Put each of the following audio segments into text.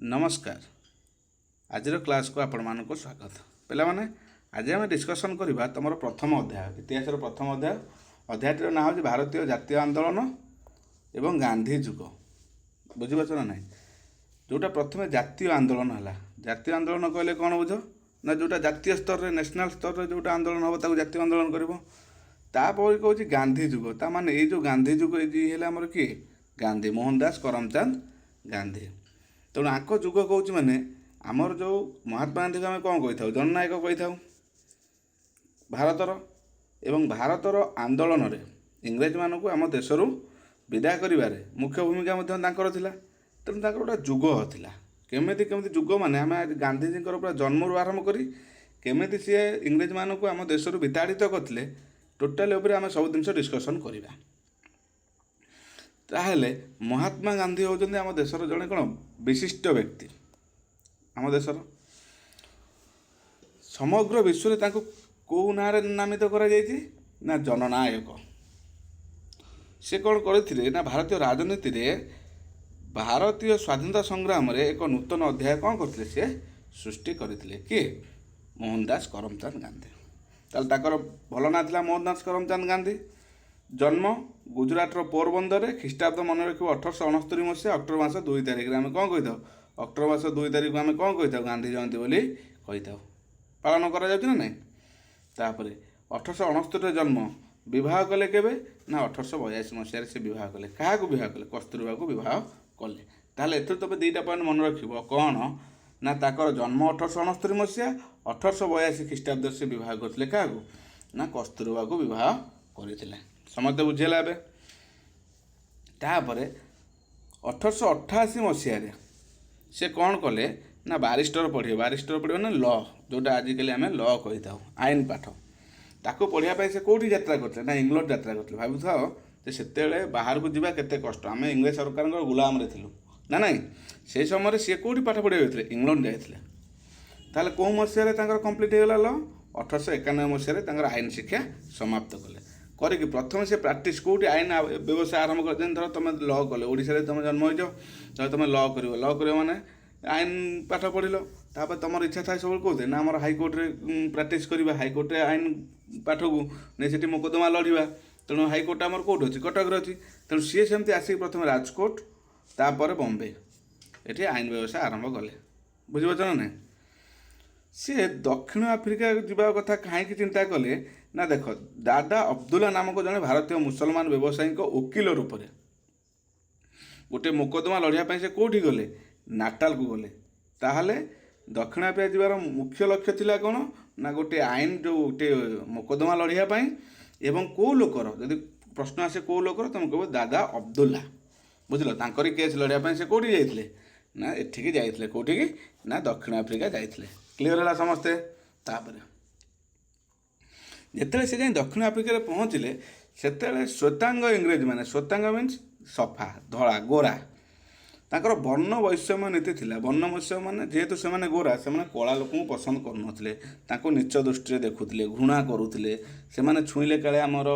नमस्कार। आज क्लास को आपण मानक स्वागत। पे आज आम डिस्कसन करवा तुम प्रथम अध्याय इतिहास प्रथम अध्याय अध्यायर ना हूँ भारतीय जातीय आंदोलन एवं गांधी जुग। बुझीपार ना ना जोटा प्रथम जातीय आंदोलन है। जातीय आंदोलन कहले कौन बुझ ना जोटा जातीय स्तर में नेशनल स्तर में जोटा आंदोलन हम ताको जातीय आंदोलन कर कौन गांधी जुग। ता माने ये जो गांधी जुग ये आमर किए गांधी मोहनदास करमचंद गांधी। तेणु आक जुग कौच माने आमर जो महात्मा गांधी को आम कौन कही था जननायक कही था भारतर एवं भारतर आंदोलन रे इंग्रेज मान को आम देश विदा कर मुख्य भूमिका तेणु गोटे जुग था केमी केमी जुग माने आम गांधीजी पूरा जन्म आरंभ करी केमी सी इंग्रेज मान को आम देश विताड़ित करते टोटाल आम सब जिन डिस्कसन करवा। ताहले महात्मा गांधी होउछन्ति आम देशर जड़े कौन विशिष्ट व्यक्ति। आम देशर समग्र विश्व में कौ ना नामित करा ना जननायक। से कौन करथिले ना भारतीय राजनीति रे भारतीय स्वाधीनता संग्राम रे एक नूतन अध्याय कौन करथिले से सृष्टि करथिले किए मोहनदास करमचंद गांधी। ताल ताकर भल ना थिला मोहनदास करमचंद गांधी। जन्म गुजरात पोरबंदर ख्रीष्टाब्द मन रखिए 1869 मसीहा अक्टोबर मास 2 तारिख आम कौन कही था अक्टोबर मास 2 तारिख आम कौन कही था गांधी जयंती बोली कही था पालन करा ना नहीं। तापर 1869 जन्म विवाह कले केबे ना 1882 मसीह से विवाह कले क्या विवाह कले कस्तूरबा को विवाह कले। ताहले एथर तुम दुईटा पॉइंट मन रखिब कौन ना ताकर जन्म 1869 मसीहा 1882 ख्रीष्टाब्द से विवाह करते क्या ना कस्तूरबा को विवाह करते समझते बुझेगा। ए तापर 1888 मसीह से कौन कले ना बारिस्टर पढ़े ना लॉ जोटा आजिकल आम लॉ कही था आईन पाठ ताको पढ़ाई से कौटी यात्रा करते ना इंग्लैंड यात्रा करते। भाव से बाहर को जावा केते कष्ट आम इंग्रेज सरकार गुलाम रे थिलु ना नहीं से समय सी कौटी पाठ पढ़ा जाते इंग्लैंड जाते। ताहले कौ मसीह कंप्लीट होगा लॉ 1891 मसीह आईन शिक्षा समाप्त कले करके प्रथम से प्राक्ट कौटी आईन व्यवसाय आरंभ कर धर तुम लॉ कले ओडिशा रे तुम जन्म हो तुम लॉ कर माने आईन पाठ पढ़ल तापर तुम इच्छा था सब कौन ना आम हाइकोर्ट रे प्राक्ट करवा हाइकोर्ट रे आईन पाठ को नहीं से मोकदमा लड़वा तेणु हाइकोर्ट आमर कौट अच्छी कटक अच्छी तेणु सी सेमती आसिक प्रथम राजकोट तापर बम्बे ये आईन व्यवसाय आरंभ कले बुझीपार ना ना। सी दक्षिण आफ्रिका जीवा कथा कहीं चिंता कले ना देख दादा अब्दुल्ला नामक जड़े भारतीय मुसलमान व्यवसायी वकिल रूप से गोटे मोकदमा लड़ाई से कौटी गले नाटाल को गले। ताहले दक्षिण आफ्रिका जीवार मुख्य लक्ष्य थिला कौन ना गोटे आईन जो गोटे मोकदमा लड़ाई एवं कौ लोकर जदि प्रश्न आसे कौ लोकर तुम कह दादा अब्दुल्ला बुझल तांकरी केस लड़ाई से कौटी जाइए ना एठिकी जाइए कौटी ना दक्षिण आफ्रिका जाइए। क्लीयर है समस्ते। तापर जिते से जाए दक्षिण आफ्रिका पहुँचले से श्वेतांग इंग्रेज मैंने श्वेतांग मीन्स सफा धड़ा गोरा ताकर वर्ण वैषम्य नीति थिला। वर्ण वैषम्य माने जेहेतु से गोरा से कला लोक पसंद कर नीच दृष्टि देखुले घृणा करुले से छुईले काले आमर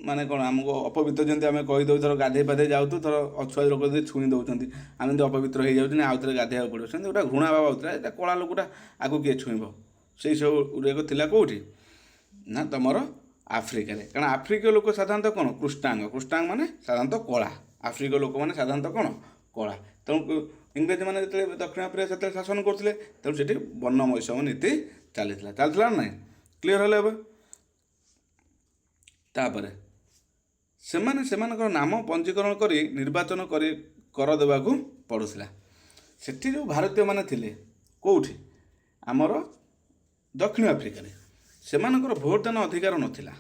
माने कौन आमको अपवित्र जमी आम कहीदे थर गाधे पाधे जाऊँ थर अछुआ लोक छुई दौरान आम अपवित्र हो जाऊँ आउ थे गाधेया पड़ो से गोटा घृणा भाव होता है कला लोकटा आगे किए छुईब से सब गुड़ाक थी कौटी ना तुम आफ्रिका कारण आफ्रिकीय लोक साधारणतः कौन कृष्णांग माने साधारणतः कला आफ्रिकीय लोक मैंने साधारणतः कौन कला तेणु इंग्रेज मैंने जो दक्षिण आफ्रिका से शासन करते तेणु से वर्ण वैषम्य नीति चलता ना क्लीयर है। तापर से नाम पंजीकरण कर निर्वाचन कर देवा पड़ूला सेठी जो भारतीय माने थिले कौटी आमर दक्षिण आफ्रिका से भोटदान अधिकार नाला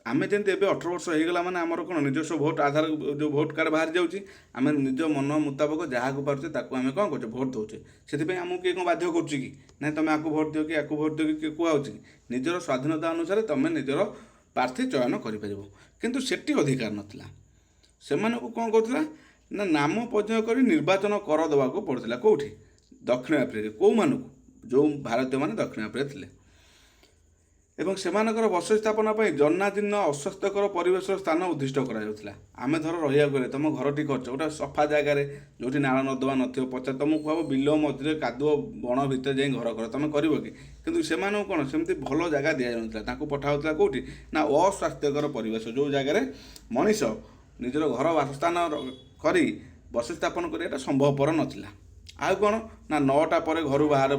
आम जमी ए 18 वर्ष होगा मैंने आमर कौन निजस्व भोट आधार जो भोट कार्ड बाहर जाऊँगी आम निज मन मुताबक जहाँ को पार्चे आम कौन कर भोट दौचे से आमको किए कौन बाध्य कर ना तुम आपको भोट दियो कि आपको भोट दियो कि कहूँ निजर स्वाधीनता अनुसार तुम निजर प्रार्थी चयन कर किंतु सेठी अधिकार नाला से कौन करूला ना नाम पंजीयन कर निर्वाचन कर देवा पड़ूला कौटी दक्षिण आफ्रिका कौ मानक जो भारतीय मान दक्षिण आफ्रिका थे ଏବଂ ସେମାନଙ୍କର ବସତି ସ୍ଥାପନ ପାଇଁ ଜନାଜୀର୍ଣ୍ଣ ଅସ୍ୱାସ୍ଥ୍ୟକର ପରିବେଶର ସ୍ଥାନ ଉଦ୍ଦିଷ୍ଟ କରାଯାଉଥିଲା। ଆମେ ଧର ରହିବାକୁ ଗଲେ ତୁମ ଘରଟି କରିଛ ଗୋଟେ ସଫା ଜାଗାରେ ଯେଉଁଠି ନାଳ ନର୍ଦ୍ଦମା ନଥିବ, ପଚାର ତୁମକୁ ହବ ବିଲ ମଝିରେ କାଦୁଅ ବଣ ଭିତରେ ଯାଇ ଘର କର, ତୁମେ କରିବ କି? କିନ୍ତୁ ସେମାନଙ୍କୁ କ'ଣ ସେମିତି ଭଲ ଜାଗା ଦିଆଯାଉନଥିଲା, ତାଙ୍କୁ ପଠାଯାଉଥିଲା କେଉଁଠି ନା ଅସ୍ୱାସ୍ଥ୍ୟକର ପରିବେଶ, ଯେଉଁ ଜାଗାରେ ମଣିଷ ନିଜର ଘର ବାସସ୍ଥାନ କରି ବସତି ସ୍ଥାପନ କରିବାଟା ସମ୍ଭବପର ନଥିଲା। ଆଉ କ'ଣ ନା 9ଟା ପରେ ଘରୁ ବାହାର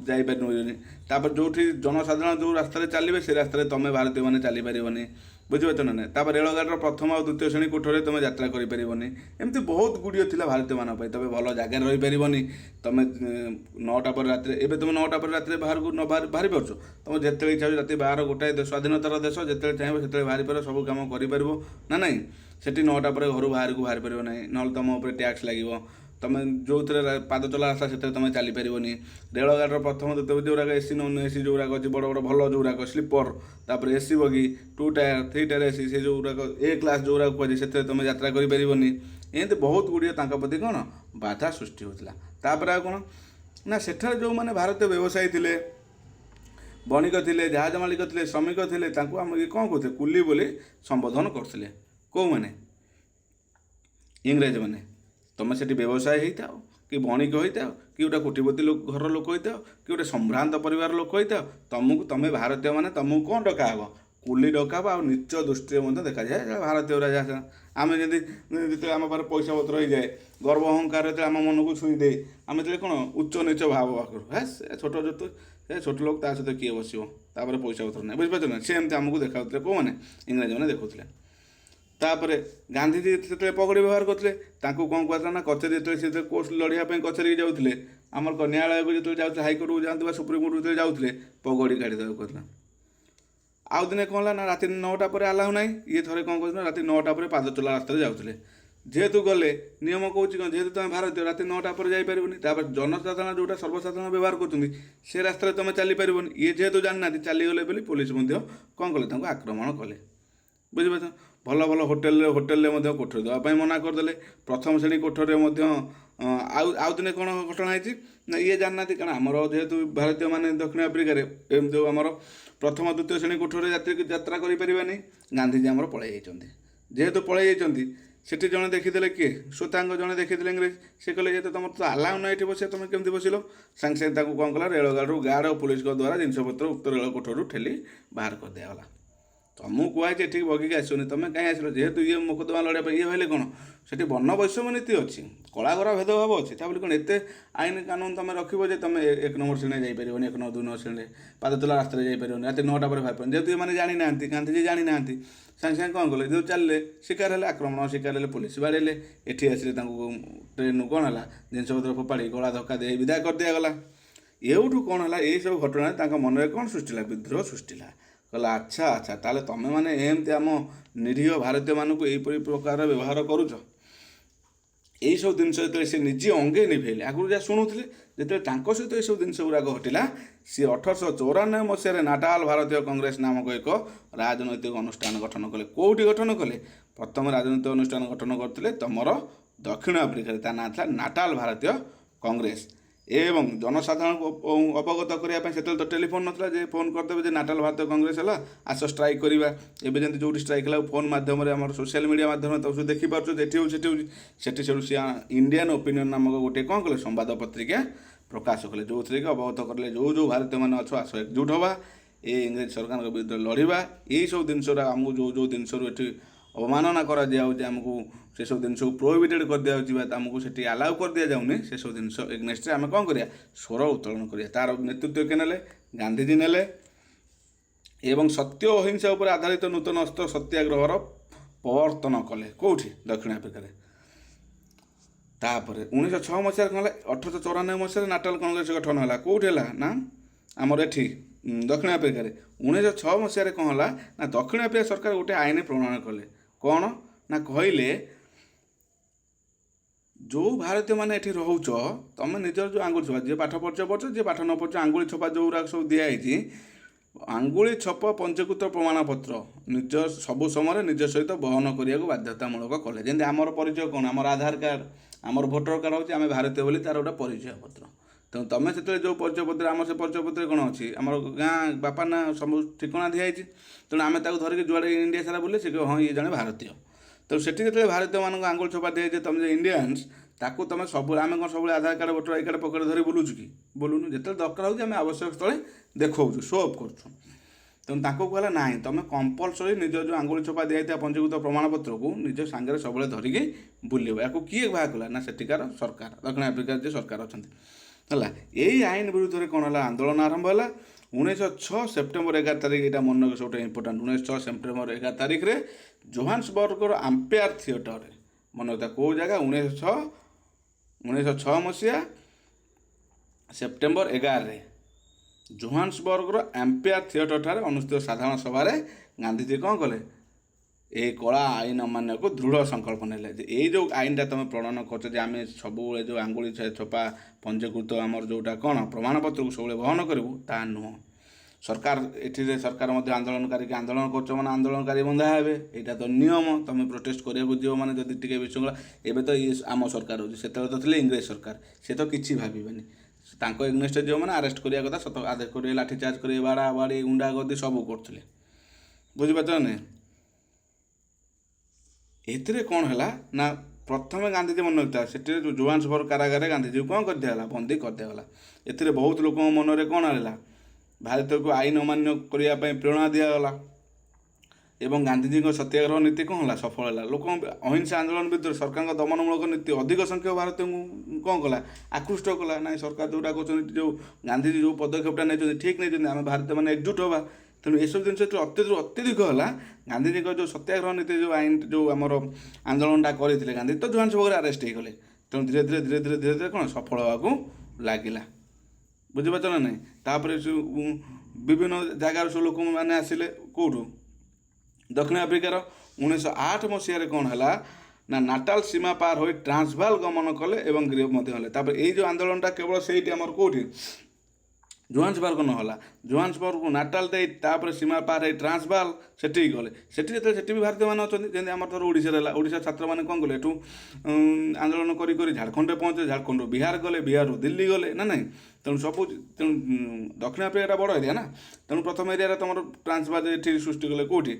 ଯାଇପାରିବନି। ତାପରେ ଯେଉଁଠି ଜନସାଧାରଣ ଯେଉଁ ରାସ୍ତାରେ ଚାଲିବେ ସେ ରାସ୍ତାରେ ତୁମେ ଭାରତୀୟମାନେ ଚାଲିପାରିବନି, ବୁଝିପାରୁଛ ନା ନାହିଁ। ତାପରେ ରେଳଗାଡ଼ିର ପ୍ରଥମ ଆଉ ଦ୍ୱିତୀୟ ଶ୍ରେଣୀ କୋଠରେ ତୁମେ ଯାତ୍ରା କରିପାରିବନି। ଏମିତି ବହୁତ ଗୁଡ଼ିଏ ଥିଲା ଭାରତୀୟମାନଙ୍କ ପାଇଁ। ତୁମେ ଭଲ ଜାଗାରେ ରହିପାରିବନି, ତୁମେ 9ଟା ପରେ ରାତିରେ, ଏବେ ତୁମେ 9ଟା ପରେ ରାତିରେ ବାହାରକୁ ବାହାରି ପାରୁଛ, ତୁମେ ଯେତେବେଳେ ଇଚ୍ଛା ହେଉଛି ରାତି ବାହାର, ଗୋଟାଏ ସ୍ୱାଧୀନତାର ଦେଶ, ଯେତେବେଳେ ଚାହିଁବ ସେତେବେଳେ ବାହାରିପାରିବ, ସବୁ କାମ କରିପାରିବ ନା ନାହିଁ। ସେଠି 9ଟା ପରେ ଘରୁ ବାହାରକୁ ପାରିବ ନାହିଁ, ନହେଲେ ତୁମ ଉପରେ ଟ୍ୟାକ୍ସ ଲାଗିବ। ତୁମେ ଯେଉଁଥିରେ ପାଦ ଚଲା ରାସ୍ତା ସେଥିରେ ତୁମେ ଚାଲିପାରିବନି। ରେଳଗାଡ଼ିର ପ୍ରଥମ ଦ୍ୱିତୀୟ ଯେଉଁଗୁଡ଼ାକ ଏସି ନନ୍ ଏସି ଯେଉଁଗୁଡ଼ାକ ଅଛି, ବଡ଼ ବଡ଼ ଭଲ ଯେଉଁଗୁଡ଼ାକ ସ୍ଲିପର୍, ତାପରେ AC bogie, 2 tier 3 tier AC, ସେ ଯେଉଁଗୁଡ଼ାକ ଏ କ୍ଲାସ୍ ଯେଉଁଗୁଡ଼ାକ କୁହାଯାଏ ସେଥିରେ ତୁମେ ଯାତ୍ରା କରିପାରିବନି। ଏମିତି ବହୁତ ଗୁଡ଼ିଏ ତାଙ୍କ ପ୍ରତି କ'ଣ ବାଧା ସୃଷ୍ଟି ହେଉଥିଲା। ତାପରେ ଆଉ କ'ଣ ନା ସେଠାରେ ଯେଉଁମାନେ ଭାରତୀୟ ବ୍ୟବସାୟୀ ଥିଲେ, ବଣିକ ଥିଲେ, ଜାହାଜ ମାଲିକ ଥିଲେ, ଶ୍ରମିକ ଥିଲେ, ତାଙ୍କୁ ଆମେ କ'ଣ କହୁଥିଲେ କୁଲି ବୋଲି ସମ୍ବୋଧନ କରୁଥିଲେ। କେଉଁମାନେ? ଇଂରେଜମାନେ। ତୁମେ ସେଠି ବ୍ୟବସାୟ ହେଇଥାଅ କି ବଣିକ ହେଇଥାଅ କି ଗୋଟେ କୋଟିପତି ଘରର ଲୋକ ହେଇଥାଅ କି ଗୋଟେ ସମ୍ଭ୍ରାନ୍ତ ପରିବାର ଲୋକ ହେଇଥାଅ, ତୁମେ ଭାରତୀୟମାନେ ତୁମକୁ କ'ଣ ଡକା ହେବ? କୁଲି ଡକା ହେବ। ଆଉ ନିଚ ଦୃଷ୍ଟିରେ ମଧ୍ୟ ଦେଖାଯାଏ ଭାରତୀୟ ରାଜା। ଆମେ ଯେତେବେଳେ ଆମ ପାଖରେ ପଇସା ପତ୍ର ହେଇଯାଏ, ଗର୍ବ ଅହଙ୍କାର ଯେତେବେଳେ ଆମ ମନକୁ ଛୁଇଁ ଦେଇ, ଆମେ ଯେତେବେଳେ କ'ଣ ଉଚ୍ଚ ନିଚ ଭାବ କରୁ, ସେ ଛୋଟ ଲୋକ, ତା ସହିତ କିଏ ବସିବ, ତାପରେ ପଇସା ପତ୍ର ନାହିଁ, ବୁଝିପାରୁଛ ନା। ସେ ଏମିତି ଆମକୁ ଦେଖାଉଥିଲେ। କେଉଁମାନେ? ଇଂରେଜମାନେ ଦେଖାଉଥିଲେ। ତାପରେ ଗାନ୍ଧିଜୀ ଯେତେବେଳେ ପଗଡ଼ି ବ୍ୟବହାର କରୁଥିଲେ, ତାଙ୍କୁ କ'ଣ କୁହାଥିଲା ନା କଚେରୀ, ଯେତେବେଳେ ସେ କୋର୍ଟ ଲଢ଼ିବା ପାଇଁ କଚେରୀକି ଯାଉଥିଲେ, ଆମର ନ୍ୟାୟାଳୟକୁ ଯେତେବେଳେ ଯାଉଥିଲେ, ହାଇକୋର୍ଟକୁ ଯାଆନ୍ତି ବା ସୁପ୍ରିମକୋର୍ଟକୁ ଯେତେବେଳେ ଯାଉଥିଲେ, ପଗଡ଼ି କାଢ଼ିଦେବାକୁ କହିଥିଲା। ଆଉ ଦିନେ କ'ଣ ହେଲା ନା ରାତି 9ଟା ପରେ ଆଲାଉ ନାହିଁ। ଇଏ ଥରେ କ'ଣ କରୁଥିଲେ ନା ରାତି 9ଟା ପରେ ପାଦ ଚଲା ରାସ୍ତାରେ ଯାଉଥିଲେ। ଯେହେତୁ ଗଲେ ନିୟମ କହୁଛି କ'ଣ, ଯେହେତୁ ତୁମେ ଭାରତୀୟ ରାତି 9ଟା ପରେ ଯାଇପାରିବନି। ତାପରେ ଜନସାଧାରଣ ଯେଉଁଟା ସର୍ବସାଧାରଣ ବ୍ୟବହାର କରୁଛନ୍ତି ସେ ରାସ୍ତାରେ ତୁମେ ଚାଲିପାରିବନି। ଇଏ ଯେହେତୁ ଜାଣିନାହାନ୍ତି ଚାଲିଗଲେ ବୋଲି ପୋଲିସ ମଧ୍ୟ କ'ଣ କଲେ, ତାଙ୍କୁ ଆକ୍ରମଣ କଲେ, ବୁଝିପାରୁଛ। ଭଲ ଭଲ ହୋଟେଲରେ ମଧ୍ୟ କୋଠରୀ ଦେବା ପାଇଁ ମନା କରିଦେଲେ। ପ୍ରଥମ ଶ୍ରେଣୀ କୋଠରୀରେ ମଧ୍ୟ ଆଉ ଦିନେ କ'ଣ ଘଟଣା ହେଇଛି ନା ଇଏ ଜାଣିନାହାନ୍ତି, କାରଣ ଆମର ଯେହେତୁ ଭାରତୀୟମାନେ ଦକ୍ଷିଣ ଆଫ୍ରିକାରେ ଯେଉଁ ଆମର ପ୍ରଥମ ଦ୍ୱିତୀୟ ଶ୍ରେଣୀ କୋଠରୀରେ ଯାତ୍ରା କରିପାରିବାନି। ଗାନ୍ଧିଜୀ ଆମର ପଳାଇ ଯାଇଛନ୍ତି। ଯେହେତୁ ପଳାଇ ଯାଇଛନ୍ତି, ସେଠି ଜଣେ ଦେଖିଦେଲେ, କିଏ ଶ୍ଵେତାଙ୍ଗ ଜଣେ ଦେଖିଦେଲେ ଇଂରେଜ। ସେ କହିଲେ ଯେହେତୁ ତୁମର ତ ଆଲାଉ ନାହିଁ ଏଠି ବସିବା, ତୁମେ କେମିତି ବସିଲ? ସାଙ୍ଗେ ସାଙ୍ଗେ ତାଙ୍କୁ କ'ଣ କଲା, ରେଳଗାଡ଼ିରୁ ଗାର୍ଡ଼ ଓ ପୋଲିସଙ୍କ ଦ୍ୱାରା ଜିନିଷପତ୍ର ଉକ୍ତ ରେଳ କୋଠରୀରୁ ଠେଲି ବାହାର କରିଦିଆଗଲା। ତୁମକୁ କୁହାଯାଇଛି ଏଠିକି ବଗିକି ଆସିବନି, ତୁମେ କାହିଁ ଆସିଲ? ଯେହେତୁ ଇଏ ମୋକଦ୍ଦମା ଲଢ଼ିବା ପାଇଁ, ଇଏ ଭାଇଲେ କ'ଣ ସେଠି ବର୍ଣ୍ଣ ବୈଷମ୍ୟ ନୀତି ଅଛି, କଳାଘର ଭେଦଭାବ ଅଛି। ତା ବୋଲି କ'ଣ ଏତେ ଆଇନ କାନୁନ ତୁମେ ରଖିବ ଯେ ତୁମେ 1 ନମ୍ବର ଶ୍ରେଣୀରେ ଯାଇପାରିବନି, 1 ନମ୍ବର 2 ନମ୍ବର ଶ୍ରେଣୀରେ ପାଦ ଚଲା ରାସ୍ତାରେ ଯାଇପାରିବନି, ରାତି 9ଟା ପରେ ବାହାରିପାରିବନି। ଯେହେତୁ ଏମାନେ ଜାଣିନାହାନ୍ତି, ଗାନ୍ଧିଜୀ ଜାଣିନାହାନ୍ତି, ସାଙ୍ଗେ ସାଙ୍ଗେ କ'ଣ କଲେ, ଯେଉଁ ଚାଲିଲେ, ଶିକାର ହେଲେ, ଆକ୍ରମଣ ଶିକାର ହେଲେ, ପୋଲିସ ବାଡ଼େଇଲେ। ଏଠି ଆସିଲେ ତାଙ୍କୁ ଟ୍ରେନ୍ରୁ କ'ଣ ହେଲା, ଜିନିଷପତ୍ର ଫୋପାଡ଼ି ଗଳା ଧକ୍କା ଦେଇ ବିଦା କରିଦିଆଗଲା। ଏଉଠୁ କ'ଣ ହେଲା, ଏଇସବୁ ଘଟଣାରେ ତାଙ୍କ ମନରେ କ'ଣ ସୃଷ୍ଟି ହେଲା, ବିଦ୍ରୋହ ସୃଷ୍ଟି ହେଲା। କହିଲା ଆଚ୍ଛା ତାହେଲେ ତୁମେମାନେ ଏମିତି ଆମ ନିରୀହ ଭାରତୀୟମାନଙ୍କୁ ଏହିପରି ପ୍ରକାର ବ୍ୟବହାର କରୁଛ। ଏଇସବୁ ଜିନିଷ ଯେତେବେଳେ ସେ ନିଜେ ଅଙ୍ଗେ ନିଭେଇଲେ, ଆଗରୁ ଯାହା ଶୁଣୁଥିଲେ, ଯେତେବେଳେ ତାଙ୍କ ସହିତ ଏସବୁ ଜିନିଷ ଗୁଡ଼ାକ ଘଟିଲା, ସିଏ 1894 ମସିହାରେ ନାଟାଲ ଭାରତୀୟ କଂଗ୍ରେସ ନାମକ ଏକ ରାଜନୈତିକ ଅନୁଷ୍ଠାନ ଗଠନ କଲେ। କେଉଁଠି ଗଠନ କଲେ? ପ୍ରଥମ ରାଜନୈତିକ ଅନୁଷ୍ଠାନ ଗଠନ କରିଥିଲେ ତୁମର ଦକ୍ଷିଣ ଆଫ୍ରିକାରେ। ତା ନାଁ ଥିଲା ନାଟାଲ ଭାରତୀୟ କଂଗ୍ରେସ। ଏବଂ ଜନସାଧାରଣଙ୍କୁ ଅବଗତ କରିବା ପାଇଁ, ସେତେବେଳେ ତ ଟେଲିଫୋନ୍ ନଥିଲା ଯେ ଫୋନ୍ କରିଦେବେ ଯେ ନାଟାଲ ଭାରତୀୟ କଂଗ୍ରେସ ହେଲା, ଆସ ଷ୍ଟ୍ରାଇକ୍ କରିବା। ଏବେ ଯେମିତି ଯେଉଁଠି ଷ୍ଟ୍ରାଇକ୍ ହେଲା ଫୋନ୍ ମାଧ୍ୟମରେ, ଆମର ସୋସିଆଲ ମିଡ଼ିଆ ମାଧ୍ୟମରେ ତାକୁ ସବୁ ଦେଖିପାରୁଛୁ, ଏଠି ହେଉଛି ସେଠି ହେଉଛି। ସେଠି ସେ ଇଣ୍ଡିଆନ୍ ଓପିନିଅନ୍ ନାମକ ଗୋଟିଏ କ'ଣ କଲେ, ସମ୍ବାଦ ପତ୍ରିକା ପ୍ରକାଶ କଲେ, ଯେଉଁଥିରେ କି ଅବଗତ କଲେ ଯେଉଁ ଭାରତୀୟମାନେ ଅଛ ଆସ ଏକଜୁଟ ହେବା, ଏ ଇଂରେଜ ସରକାରଙ୍କ ବିରୁଦ୍ଧରେ ଲଢ଼ିବା। ଏଇସବୁ ଜିନିଷଟା ଆମକୁ ଯେଉଁ ଜିନିଷରୁ ଏଠି ଅବମାନନା କରାଯାଉଛି, ଆମକୁ ସେସବୁ ଜିନିଷକୁ ପ୍ରୋହିବିଟେଡ଼ କରିଦିଆଯାଉଛି ବା ଆମକୁ ସେଠି ଆଲାଉ କରିଦିଆଯାଉନି, ସେସବୁ ଜିନିଷ ଏଗନେଷ୍ଟରେ ଆମେ କ'ଣ କରିବା, ସ୍ୱର ଉତ୍ତୋଳନ କରିବା। ତା'ର ନେତୃତ୍ୱ କିଏ ନେଲେ? ଗାନ୍ଧିଜୀ ନେଲେ। ଏବଂ ସତ୍ୟ ଓ ଅହିଂସା ଉପରେ ଆଧାରିତ ନୂତନ ଅସ୍ତ୍ର ସତ୍ୟାଗ୍ରହର ପ୍ରବର୍ତ୍ତନ କଲେ। କେଉଁଠି? ଦକ୍ଷିଣ ଆଫ୍ରିକାରେ। ତାପରେ 1906 ମସିହାରେ କ'ଣ ହେଲା, 1894 ମସିହାରେ ନାଟାଲ କଂଗ୍ରେସ ଗଠନ ହେଲା। କେଉଁଠି ହେଲା ନା ଆମର ଏଠି ଦକ୍ଷିଣ ଆଫ୍ରିକାରେ। 1906 ମସିହାରେ କ'ଣ ହେଲା ନା ଦକ୍ଷିଣ ଆଫ୍ରିକା ସରକାର ଗୋଟେ ଆଇନ ପ୍ରଣୟନ କଲେ। କ'ଣ ନା କହିଲେ, ଯେଉଁ ଭାରତୀୟମାନେ ଏଠି ରହୁଛ, ତୁମେ ନିଜର ଯେଉଁ ଆଙ୍ଗୁଳି ଛପା, ଯିଏ ପାଠ ପଢ଼ୁଛ ପଢ଼ୁଛ, ଯିଏ ପାଠ ନ ପଢ଼ୁଛ, ଆଙ୍ଗୁଳି ଛପା ଯେଉଁଗୁଡ଼ାକ ସବୁ ଦିଆହେଇଛି, ଆଙ୍ଗୁଳି ଛପ ପଞ୍ଜୀକୃତ ପ୍ରମାଣପତ୍ର ନିଜ ସବୁ ସମୟରେ ନିଜ ସହିତ ବହନ କରିବାକୁ ବାଧ୍ୟତାମୂଳକ କଲେ। ଯେମିତି ଆମର ପରିଚୟ କ'ଣ, ଆମର ଆଧାର କାର୍ଡ଼, ଆମର ଭୋଟର କାର୍ଡ଼ ହେଉଛି ଆମେ ଭାରତୀୟ ବୋଲି ତା'ର ଗୋଟେ ପରିଚୟ ପତ୍ର। ତେଣୁ ତୁମେ ସେତେବେଳେ ଯେଉଁ ପରିଚୟପତ୍ର ଆମର ସେ ପରିଚୟପତ୍ରରେ କ'ଣ ଅଛି ଆମର ଗାଁ ବାପା ନା ସବୁ ଠିକଣା ଦିଆହେଇଛି। ତେଣୁ ଆମେ ତାକୁ ଧରିକି ଯୁଆଡ଼େ ଇଣ୍ଡିଆ ସାରା ବୁଲେ ସେ କହିବ ହଁ ଇଏ ଜଣେ ଭାରତୀୟ। ତେଣୁ ସେଠି ଯେତେବେଳେ ଭାରତୀୟମାନଙ୍କୁ ଆଙ୍ଗୁଳି ଛପା ଦିଆଯାଇଛି ତୁମେ ଯେ ଇଣ୍ଡିଆନ୍ସ, ତାକୁ ତୁମେ ସବୁ ଆମେ କ'ଣ ସବୁବେଳେ Aadhaar card voter I card pocket ଧରି ବୁଲୁଛୁ କି? ବୁଲୁନୁ। ଯେତେବେଳେ ଦରକାର ହେଉଛି ଆମେ ଆବଶ୍ୟକ ସ୍ଥଳେ ଦେଖାଉଛୁ, ସୋ ଅପ୍ କରୁଛୁ। ତେଣୁ ତାଙ୍କୁ କହିଲା ନାହିଁ ତୁମେ କମ୍ପଲସରି ନିଜ ଯେଉଁ ଆଙ୍ଗୁଳି ଛପା ଦିଆଯାଇଥିବା ପଞ୍ଜୀକୃତ ପ୍ରମାଣପତ୍ରକୁ ନିଜ ସାଙ୍ଗରେ ସବୁବେଳେ ଧରିକି ବୁଲିବ। ୟାକୁ କିଏ ବାହାର କଲା? ନା ସେଠିକାର ସରକାର, ଦକ୍ଷିଣ ଆଫ୍ରିକାର ଯେ ସରକାର ଅଛନ୍ତି ହେଲା। ଏଇ ଆଇନ ବିରୁଦ୍ଧରେ କ'ଣ ହେଲା? ଆନ୍ଦୋଳନ ଆରମ୍ଭ ହେଲା 1906 ସେପ୍ଟେମ୍ବର 11 ତାରିଖ। ଏଇଟା ମନେ ରଖିବ, ଗୋଟେ ଇମ୍ପୋର୍ଟାଣ୍ଟ। 1906 ସେପ୍ଟେମ୍ବର 11 ତାରିଖରେ ଜୋହାନ୍ସବର୍ଗର ଆମ୍ପେୟାର ଥିଏଟରରେ, ମନେ ରଖିଥା କେଉଁ ଜାଗା? 1906 ମସିହା ସେପ୍ଟେମ୍ବର 11ରେ ଜୋହାନ୍ସବର୍ଗର ଆମ୍ପେୟାର ଥିଏଟର ଠାରେ ଅନୁଷ୍ଠିତ ସାଧାରଣ ସଭାରେ ଗାନ୍ଧିଜୀ କ'ଣ କଲେ? ଏହି କଳା ଆଇନ ଅମାନ୍ୟକୁ ଦୃଢ଼ ସଂକଳ୍ପ ନେଲେ ଯେ ଏଇ ଯେଉଁ ଆଇନଟା ତୁମେ ପ୍ରଣୟନ କରୁଛ ଯେ ଆମେ ସବୁବେଳେ ଯେଉଁ ଆଙ୍ଗୁଳି ଛପା ପଞ୍ଜୀକୃତ ଆମର ଯେଉଁଟା କ'ଣ ପ୍ରମାଣପତ୍ରକୁ ସବୁବେଳେ ବହନ କରିବୁ, ତାହା ନୁହଁ। ସରକାର ଏଠିରେ ସରକାର ମଧ୍ୟ ଆନ୍ଦୋଳନକାରୀକି ଆନ୍ଦୋଳନ କରୁଛ ମାନେ ଆନ୍ଦୋଳନକାରୀ ବନ୍ଧା ହେବେ, ଏଇଟା ତ ନିୟମ। ତୁମେ ପ୍ରୋଟେଷ୍ଟ କରିବାକୁ ଯିବ ମାନେ ଯଦି ଟିକେ ବିଶୃଙ୍ଖଳା, ଏବେ ତ ଇଏ ଆମ ସରକାର ହେଉଛି, ସେତେବେଳେ ତ ଥିଲେ ଇଂରେଜ ସରକାର, ସେ ତ କିଛି ଭାବିବେନି। ତାଙ୍କ ଏଗନେଷ୍ଟରେ ଯିବ ମାନେ ଆରେଷ୍ଟ କରିବା କଥା, ସତ ଆଦେଶ କରିବେ, ଲାଠିଚାର୍ଜ କରିବେ, ବାଡ଼ା ବାଡ଼ି ଗୁଣ୍ଡା ଗଦି ସବୁ କରୁଥିଲେ। ବୁଝିପାରୁଛ ନା? ଏଥିରେ କ'ଣ ହେଲା ନା ପ୍ରଥମେ ଗାନ୍ଧିଜୀ ମନେ ରଖିଥାଏ ସେଠିରେ ଯେଉଁ ଜୋହାନ୍ସବର୍ଗ କାରାଗାରରେ ଗାନ୍ଧିଜୀକୁ କ'ଣ କରିଦିଆଗଲା? ବନ୍ଦୀ କରିଦିଆଗଲା। ଏଥିରେ ବହୁତ ଲୋକଙ୍କ ମନରେ କ'ଣ ହେଲା? ଭାରତକୁ ଆଇନ ଅମାନ୍ୟ କରିବା ପାଇଁ ପ୍ରେରଣା ଦିଆଗଲା ଏବଂ ଗାନ୍ଧିଜୀଙ୍କ ସତ୍ୟାଗ୍ରହ ନୀତି କ'ଣ ହେଲା? ସଫଳ ହେଲା। ଲୋକଙ୍କ ଅହିଂସା ଆନ୍ଦୋଳନ ଭିତରେ ସରକାରଙ୍କ ଦମନମୂଳକ ନୀତି ଅଧିକ ସଂଖ୍ୟକ ଭାରତୀୟଙ୍କୁ କ'ଣ କଲା? ଆକୃଷ୍ଟ କଲା। ନାଇଁ ସରକାର ଯେଉଁଟା କରୁଛନ୍ତି, ଯେଉଁ ଗାନ୍ଧିଜୀ ଯେଉଁ ପଦକ୍ଷେପଟା ନେଇଛନ୍ତି ଠିକ୍ ନେଇଛନ୍ତି, ଆମେ ଭାରତୀୟମାନେ ଏକଜୁଟ ହେବା। ତେଣୁ ଏସବୁ ଜିନିଷ ଅତ୍ୟଧିକ ହେଲା। ଗାନ୍ଧିଜୀଙ୍କ ଯେଉଁ ସତ୍ୟାଗ୍ରହ ନୀତି ଯେଉଁ ଆଇନ ଯେଉଁ ଆମର ଆନ୍ଦୋଳନଟା କରିଥିଲେ ଗାନ୍ଧିଜୀ ତ ଜୋହାନ୍ସବର୍ଗରେ ଆରେଷ୍ଟ ହେଇଗଲେ। ତେଣୁ ଧୀରେ ଧୀରେ କ'ଣ ସଫଳ ହେବାକୁ ଲାଗିଲା। ବୁଝିପାରୁଛ ନା ନାହିଁ? ତାପରେ ବିଭିନ୍ନ ଜାଗାରୁ ସବୁ ଲୋକମାନେ ଆସିଲେ କେଉଁଠୁ? ଦକ୍ଷିଣ ଆଫ୍ରିକାର। 1908 ମସିହାରେ କ'ଣ ହେଲା ନା ନାଟାଲ ସୀମା ପାର ହୋଇ ଟ୍ରାନ୍ସଭାଲ ଗମନ କଲେ ଏବଂ ଗିରଫ ମଧ୍ୟ ହେଲେ। ତାପରେ ଏଇ ଯେଉଁ ଆନ୍ଦୋଳନଟା କେବଳ ସେଇଠି ଆମର କେଉଁଠି? ଜୋହାନ୍ସବର୍ଗ ନହେଲା, ଜୋହାନ୍ସବର୍ଗକୁ ନାଟାଲ ଦେଇ ତାପରେ ସୀମା ପାର ହେଇ ଟ୍ରାନ୍ସଭାଲ ସେଠିକି ଗଲେ। ସେଠି ଯେତେବେଳେ ସେଠି ବି ଭାରତୀୟମାନେ ଅଛନ୍ତି, ଯେମିତି ଆମର ଧର ଓଡ଼ିଶାରେ ହେଲା, ଓଡ଼ିଶା ଛାତ୍ରମାନେ କ'ଣ କଲେ? ଏଠୁ ଆନ୍ଦୋଳନ କରି ଝାଡ଼ଖଣ୍ଡରେ ପହଞ୍ଚିଲେ, ଝାଡ଼ଖଣ୍ଡରୁ ବିହାର ଗଲେ, ବିହାରରୁ ଦିଲ୍ଲୀ ଗଲେ ନା ନାହିଁ। ତେଣୁ ଦକ୍ଷିଣ ଆଫ୍ରିକାଟା ବଡ଼ ଏରିଆ ନା। ତେଣୁ ପ୍ରଥମ ଏରିଆରେ ତୁମର ଟ୍ରାନ୍ସଭାଲ ଏଠି ସୃଷ୍ଟି କଲେ କେଉଁଠି?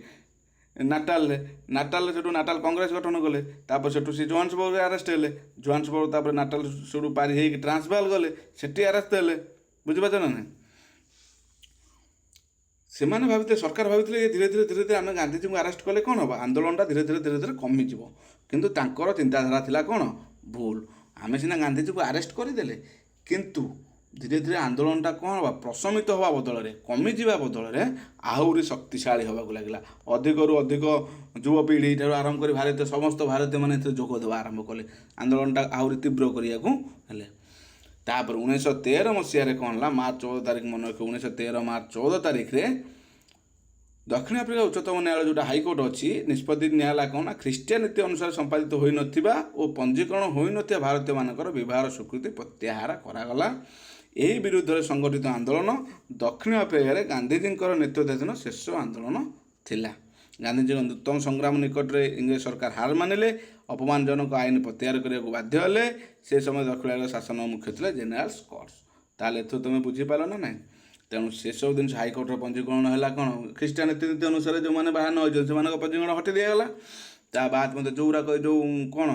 ନାଟାଲରେ ସେଠୁ ନାଟାଲ କଂଗ୍ରେସ ଗଠନ କଲେ। ତାପରେ ସେଠୁ ସେ ଜୋହାନ୍ସବର୍ଗରେ ଆରେଷ୍ଟ ହେଲେ। ଜୋହାନ୍ସବର୍ଗ ତାପରେ ନାଟାଲ ସେଠୁ ପାରି ହେଇକି ଟ୍ରାନ୍ସଭାଲ ଗଲେ, ସେଠି ଆରେଷ୍ଟ ହେଲେ। ବୁଝିପାରୁଛ ନା ନାହିଁ? ସେମାନେ ଭାବିଥିଲେ, ସରକାର ଭାବିଥିଲେ ଧୀରେ ଧୀରେ ଆମେ ଗାନ୍ଧିଜୀଙ୍କୁ ଆରେଷ୍ଟ କଲେ କ'ଣ ହେବ? ଆନ୍ଦୋଳନଟା ଧୀରେ ଧୀରେ କମିଯିବ। କିନ୍ତୁ ତାଙ୍କର ଚିନ୍ତାଧାରା ଥିଲା କ'ଣ? ଭୁଲ। ଆମେ ସିନା ଗାନ୍ଧିଜୀଙ୍କୁ ଆରେଷ୍ଟ କରିଦେଲେ, କିନ୍ତୁ ଧୀରେ ଧୀରେ ଆନ୍ଦୋଳନଟା କ'ଣ ହେବା? ପ୍ରଶମିତ ହେବା ବଦଳରେ, କମିଯିବା ବଦଳରେ ଆହୁରି ଶକ୍ତିଶାଳୀ ହେବାକୁ ଲାଗିଲା। ଅଧିକରୁ ଅଧିକ ଯୁବପିଢ଼ି ଠାରୁ ଆରମ୍ଭ କରି ସମସ୍ତ ଭାରତୀୟମାନେ ଏଥିରେ ଯୋଗ ଦେବା ଆରମ୍ଭ କଲେ। ଆନ୍ଦୋଳନଟା ଆହୁରି ତୀବ୍ର କରିବାକୁ ହେଲେ। ତାପରେ 1913 ମସିହାରେ କ'ଣ ହେଲା? ମାର୍ଚ୍ଚ 14 ତାରିଖ ମନେ ରଖିବ। 1913 ମାର୍ଚ୍ଚ 14 ତାରିଖରେ ଦକ୍ଷିଣ ଆଫ୍ରିକା ଉଚ୍ଚତମ ନ୍ୟାୟାଳୟ ଯେଉଁଟା ହାଇକୋର୍ଟ ଅଛି, ନିଷ୍ପତ୍ତି ନିଆହେଲା କ'ଣ ନା ଖ୍ରୀଷ୍ଟିଆନ ନୀତି ଅନୁସାରେ ସମ୍ପାଦିତ ହୋଇନଥିବା ଓ ପଞ୍ଜୀକରଣ ହୋଇନଥିବା ଭାରତୀୟମାନଙ୍କର ବିବାହର ସ୍ୱୀକୃତି ପ୍ରତ୍ୟାହାର କରାଗଲା। ଏହି ବିରୁଦ୍ଧରେ ସଂଗଠିତ ଆନ୍ଦୋଳନ ଦକ୍ଷିଣ ଆଫ୍ରିକାରେ ଗାନ୍ଧିଜୀଙ୍କର ନେତୃତ୍ୱାଧୀନ ଶେଷ ଆନ୍ଦୋଳନ ଥିଲା। ଗାନ୍ଧିଜୀଙ୍କ ନୂତନ ସଂଗ୍ରାମ ନିକଟରେ ଇଂରେଜ ସରକାର ହାର ମାନିଲେ, ଅପମାନଜନକ ଆଇନ ପ୍ରତ୍ୟାହାର କରିବାକୁ ବାଧ୍ୟ ହେଲେ। ସେ ସମୟ ଦକ୍ଷିଣ ଆଫ୍ରିକାର ଶାସନ ମୁଖ୍ୟ ଥିଲେ ଜେନେରାଲ ସ୍କଟ୍ସ। ତାହେଲେ ଏଥିରୁ ତୁମେ ବୁଝିପାରିଲ ନା ନାହିଁ? ତେଣୁ ସେସବୁ ଜିନିଷ ହାଇକୋର୍ଟର ପଞ୍ଜୀକରଣ ହେଲା କ'ଣ? ଖ୍ରୀଷ୍ଟିଆନ ରୀତିନୀତି ଅନୁସାରେ ଯେଉଁମାନେ ବାହା ନ ହୋଇଛନ୍ତି ସେମାନଙ୍କ ପଞ୍ଜୀକରଣ ହଟେଇ ଦିଆଗଲା। ତା ବାଦ ମଧ୍ୟ ଯେଉଁଗୁଡ଼ାକ ଯେଉଁ କ'ଣ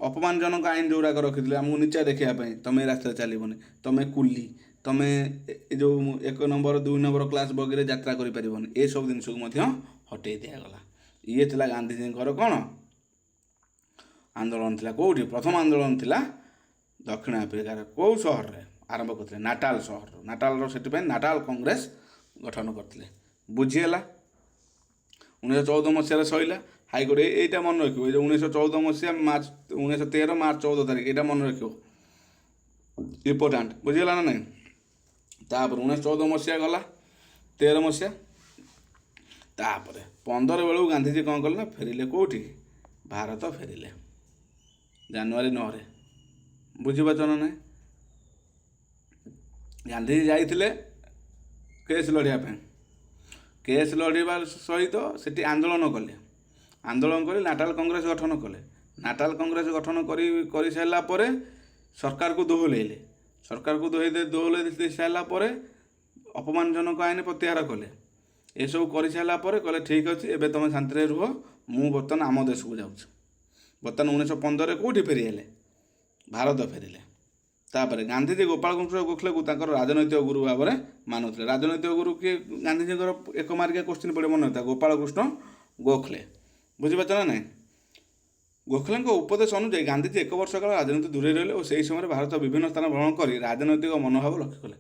ଅପମାନଜନକ ଆଇନ ଯେଉଁଗୁଡ଼ାକ ରଖିଥିଲେ ଆମକୁ ନିଚା ଦେଖିବା ପାଇଁ, ତୁମେ ଏ ରାସ୍ତାରେ ଚାଲିବନି, ତୁମେ କୁଲି, ତୁମେ ଏ ଯେଉଁ 1 ନମ୍ବର 2 ନମ୍ବର କ୍ଲାସ୍ ବଗିରେ ଯାତ୍ରା କରିପାରିବନି, ଏସବୁ ଜିନିଷକୁ ମଧ୍ୟ ହଟେଇ ଦିଆଗଲା। ଇଏ ଥିଲା ଗାନ୍ଧିଜୀଙ୍କର କ'ଣ ଆନ୍ଦୋଳନ ଥିଲା। କେଉଁଠି? ପ୍ରଥମ ଆନ୍ଦୋଳନ ଥିଲା ଦକ୍ଷିଣ ଆଫ୍ରିକାର କେଉଁ ସହରରେ ଆରମ୍ଭ କରିଥିଲେ? ନାଟାଲ ସହରରୁ। ନାଟାଲର ସେଥିପାଇଁ ନାଟାଲ କଂଗ୍ରେସ ଗଠନ କରିଥିଲେ। ବୁଝିହେଲା? 1914 ମସିହାରେ ସରିଲା। ହାଇକୋର୍ଟ ଏଇଟା ମନେ ରଖିବ। ଏଇ ଯେଉଁ 1914 ମସିହା 1913 ମାର୍ଚ୍ଚ 14 ତାରିଖ, ଏଇଟା ମନେ ରଖିବ, ଇମ୍ପୋର୍ଟାଣ୍ଟ। ବୁଝିଗଲା ନା ନାହିଁ? ତାପରେ 1914 ମସିହା ଗଲା, 13 ମସିହା। ତାପରେ 15 ବେଳକୁ ଗାନ୍ଧିଜୀ କ'ଣ କଲେ ନା ଫେରିଲେ କେଉଁଠି? ଭାରତ ଫେରିଲେ ଜାନୁଆରୀ 9ରେ। ବୁଝିପାରୁଛ ନା ନାହିଁ? ଗାନ୍ଧିଜୀ ଯାଇଥିଲେ କେସ୍ ଲଢ଼ିବା ପାଇଁ। କେସ୍ ଲଢ଼ିବା ସହିତ ସେଠି ଆନ୍ଦୋଳନ କଲେ। ଆନ୍ଦୋଳନ କରି ନାଟାଲ କଂଗ୍ରେସ ଗଠନ କଲେ। ନାଟାଲ କଂଗ୍ରେସ ଗଠନ କରିସାରିଲା ପରେ ସରକାରକୁ ଦୋହଲେଇଲେ। ସରକାରକୁ ଦୋହଲେଇ ଦେଇ ସାରିଲା ପରେ ଅପମାନଜନକ ଆଇନ ପ୍ରତ୍ୟାହାର କଲେ। ଏସବୁ କରିସାରିଲା ପରେ କହିଲେ ଠିକ୍ ଅଛି, ଏବେ ତୁମେ ଶାନ୍ତିରେ ରୁହ, ମୁଁ ବର୍ତ୍ତମାନ ଆମ ଦେଶକୁ ଯାଉଛି। ବର୍ତ୍ତମାନ 1915ରେ କେଉଁଠି ଫେରିହେଲେ? ଭାରତ ଫେରିଲେ। ତାପରେ ଗାନ୍ଧିଜୀ ଗୋପାଳକୃଷ୍ଣ ଗୋଖଲେକୁ ତାଙ୍କର ରାଜନୈତିକ ଗୁରୁ ଭାବରେ ମାନୁଥିଲେ। ରାଜନୈତିକ ଗୁରୁ କିଏ? ଗାନ୍ଧିଜୀଙ୍କର ଏକ ମାର୍କିଆ କୋଶ୍ଚିନ୍ ପଡ଼େ ମନେ ନଥାଏ, ଗୋପାଳକୃଷ୍ଣ ଗୋଖଲେ। ବୁଝିପାରୁଛ ନା ନାହିଁ? ଗୋଖଲେଙ୍କ ଉପଦେଶ ଅନୁଯାୟୀ ଗାନ୍ଧିଜୀ 1 ବର୍ଷ କାଳ ରାଜନୀତି ଦୂରେଇ ରହିଲେ ଓ ସେହି ସମୟରେ ଭାରତ ବିଭିନ୍ନ ସ୍ଥାନ ଭ୍ରମଣ କରି ରାଜନୈତିକ ମନୋଭାବ ଲକ୍ଷ୍ୟ କଲେ।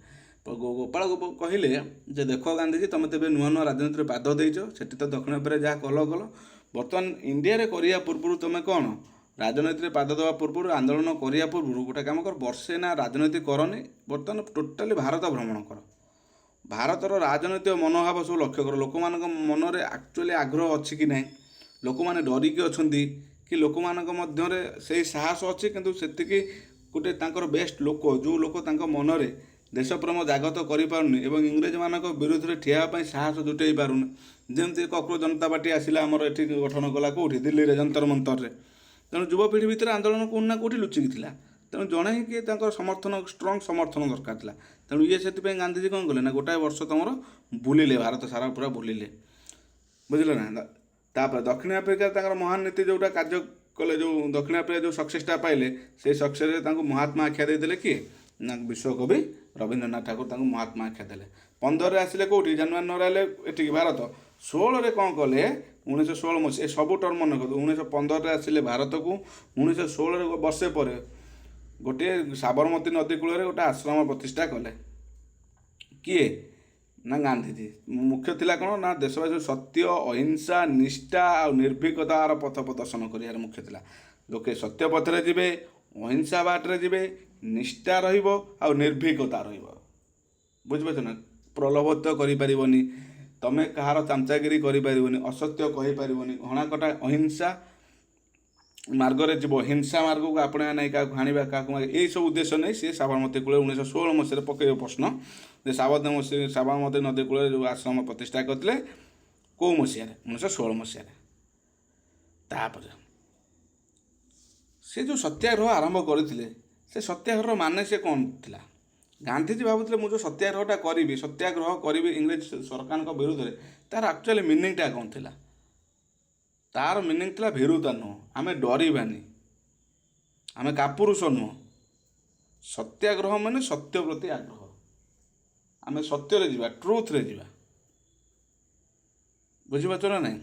ଗୋପାଳ କହିଲେ ଯେ ଦେଖ ଗାନ୍ଧିଜୀ, ତୁମେ ତେବେ ନୂଆ ନୂଆ ରାଜନୀତିରେ ପାଦ ଦେଇଛ, ସେଠି ତ ଦକ୍ଷିଣ ଆଫ୍ରିକାରେ ଯାହା କଲ। ବର୍ତ୍ତମାନ ଇଣ୍ଡିଆରେ କରିବା ପୂର୍ବରୁ ତୁମେ କ'ଣ ରାଜନୀତିରେ ପାଦ ଦେବା ପୂର୍ବରୁ, ଆନ୍ଦୋଳନ କରିବା ପୂର୍ବରୁ ଗୋଟେ କାମ କର, ବର୍ଷେ ନା ରାଜନୀତି କରନି, ବର୍ତ୍ତମାନ ଟୋଟାଲି ଭାରତ ଭ୍ରମଣ କର। ଭାରତର ରାଜନୈତିକ ମନୋଭାବ ସବୁ ଲକ୍ଷ୍ୟ କର। ଲୋକମାନଙ୍କ ମନରେ ଆକ୍ଚୁଆଲି ଆଗ୍ରହ ଅଛି କି ନାହିଁ, ଲୋକମାନେ ଡରିକି ଅଛନ୍ତି କି ଲୋକମାନଙ୍କ ମଧ୍ୟରେ ସେଇ ସାହସ ଅଛି, କିନ୍ତୁ ସେତିକି ଗୋଟେ ତାଙ୍କର ବେଷ୍ଟ ଲୋକ, ଯେଉଁ ଲୋକ ତାଙ୍କ ମନରେ ଦେଶପ୍ରେମ ଜାଗତ କରିପାରୁନି ଏବଂ ଇଂରେଜମାନଙ୍କ ବିରୁଦ୍ଧରେ ଠିଆ ହେବା ପାଇଁ ସାହସ ଜୁଟେଇ ପାରୁନି। ଯେମିତି କକରୋଜ ଜନତା ପାର୍ଟି ଆସିଲା ଆମର ଏଠି ଗଠନ କଲା କେଉଁଠି? ଦିଲ୍ଲୀରେ ଯନ୍ତର ମନ୍ତରରେ। ତେଣୁ ଯୁବପିଢ଼ି ଭିତରେ ଆନ୍ଦୋଳନ କେଉଁଠି ନା କେଉଁଠି ଲୁଚିକି ଥିଲା। ତେଣୁ ଜଣେ ହିଁ କିଏ ତାଙ୍କର ସମର୍ଥନ, ଷ୍ଟ୍ରଙ୍ଗ ସମର୍ଥନ ଦରକାର ଥିଲା। ତେଣୁ ସେଥିପାଇଁ ଗାନ୍ଧିଜୀ କ'ଣ କଲେ ନା, ଗୋଟାଏ ବର୍ଷ ତୁମର ବୁଲିଲେ, ଭାରତ ସାରା ପୁରା ବୁଲିଲେ। ବୁଝିଲେ ନା? ତାପରେ ଦକ୍ଷିଣ ଆଫ୍ରିକାରେ ତାଙ୍କର ମହାନ ନୀତି ଯେଉଁଟା କାର୍ଯ୍ୟ କଲେ, ଯେଉଁ ଦକ୍ଷିଣ ଆଫ୍ରିକା ଯେଉଁ ସକ୍ସେସଟା ପାଇଲେ, ସେଇ ସକ୍ସେସରେ ତାଙ୍କୁ ମହାତ୍ମା ଆଖ୍ୟା ଦେଇଦେଲେ କିଏ ନା ବିଶ୍ୱକବି ରବୀନ୍ଦ୍ରନାଥ ଠାକୁର ତାଙ୍କୁ ମହାତ୍ମା ଆଖ୍ୟା ଦେଲେ। 15ରେ ଆସିଲେ କେଉଁଠି? ଜାନୁଆରୀ 9ରେ ଆସିଲେ ଏଠିକି ଭାରତ। 16ରେ କ'ଣ କଲେ? 1916 ମସିହା, ଏ ସବୁ ଟର୍ମ ମନେ କରନ୍ତୁ। 1915ରେ ଆସିଲେ ଭାରତକୁ, 1916ରେ ବର୍ଷେ ପରେ ଗୋଟିଏ ସାବରମତୀ ନଦୀ କୂଳରେ ଗୋଟେ ଆଶ୍ରମ ପ୍ରତିଷ୍ଠା କଲେ। କିଏ ନା ଗାନ୍ଧିଜୀ। ମୁଖ୍ୟ ଥିଲା କ'ଣ ନା ଦେଶବାସୀ ସତ୍ୟ, ଅହିଂସା, ନିଷ୍ଠା ଆଉ ନିର୍ଭୀକତାର ପଥ ପ୍ରଦର୍ଶନ କରିବାର ମୁଖ୍ୟ ଥିଲା। ଲୋକେ ସତ୍ୟ ପଥରେ ଯିବେ, ଅହିଂସା ବାଟରେ ଯିବେ, ନିଷ୍ଠା ରହିବ ଆଉ ନିର୍ଭୀକତା ରହିବ। ବୁଝିପାରୁଛ ନା? ପ୍ରଲୋଭିତ କରିପାରିବନି, ତୁମେ କାହାର ଚାମଚାଗିରି କରିପାରିବନି, ଅସତ୍ୟ କହିପାରିବନି, ହଣାକଟା ଅହିଂସା ମାର୍ଗରେ ଯିବ, ହିଂସା ମାର୍ଗକୁ ଆପଣେଇବା ନାହିଁ, କାହାକୁ ହାଣିବା, କାହାକୁ ଏଇସବୁ ଉଦ୍ଦେଶ୍ୟ ନେଇ ସେ ସାବରମତୀ କୂଳରେ 1916 ମସିହାରେ ପକେଇବ ପ୍ରଶ୍ନ ଯେ ସାବରମତୀ ନଦୀ କୂଳରେ ଯେଉଁ ଆଶ୍ରମ ପ୍ରତିଷ୍ଠା କରିଥିଲେ କେଉଁ ମସିହାରେ? 1916 ମସିହାରେ। ତାପରେ ସେ ଯେଉଁ ସତ୍ୟାଗ୍ରହ ଆରମ୍ଭ କରିଥିଲେ, ସେ ସତ୍ୟାଗ୍ରହର ମାନେ ସେ କ'ଣ ଥିଲା? ଗାନ୍ଧିଜୀ ଭାବୁଥିଲେ ମୁଁ ଯେଉଁ ସତ୍ୟାଗ୍ରହଟା କରିବି, ସତ୍ୟାଗ୍ରହ କରିବି ଇଂରେଜ ସରକାରଙ୍କ ବିରୁଦ୍ଧରେ, ତା'ର ଆକ୍ଚୁଆଲି ମିନିଂଟା କ'ଣ ଥିଲା? ତା'ର ମିନିଂ ଥିଲା ଭୀରୁତା ନୁହଁ, ଆମେ ଡରିବାନି, ଆମେ କାପୁରୁଷ ନୁହଁ। ସତ୍ୟାଗ୍ରହ ମାନେ ସତ୍ୟ ପ୍ରତି ଆଗ୍ରହ, ଆମେ ସତ୍ୟରେ ଯିବା, ଟ୍ରୁଥରେ ଯିବା। ବୁଝିପାରୁଛ ନା ନାହିଁ?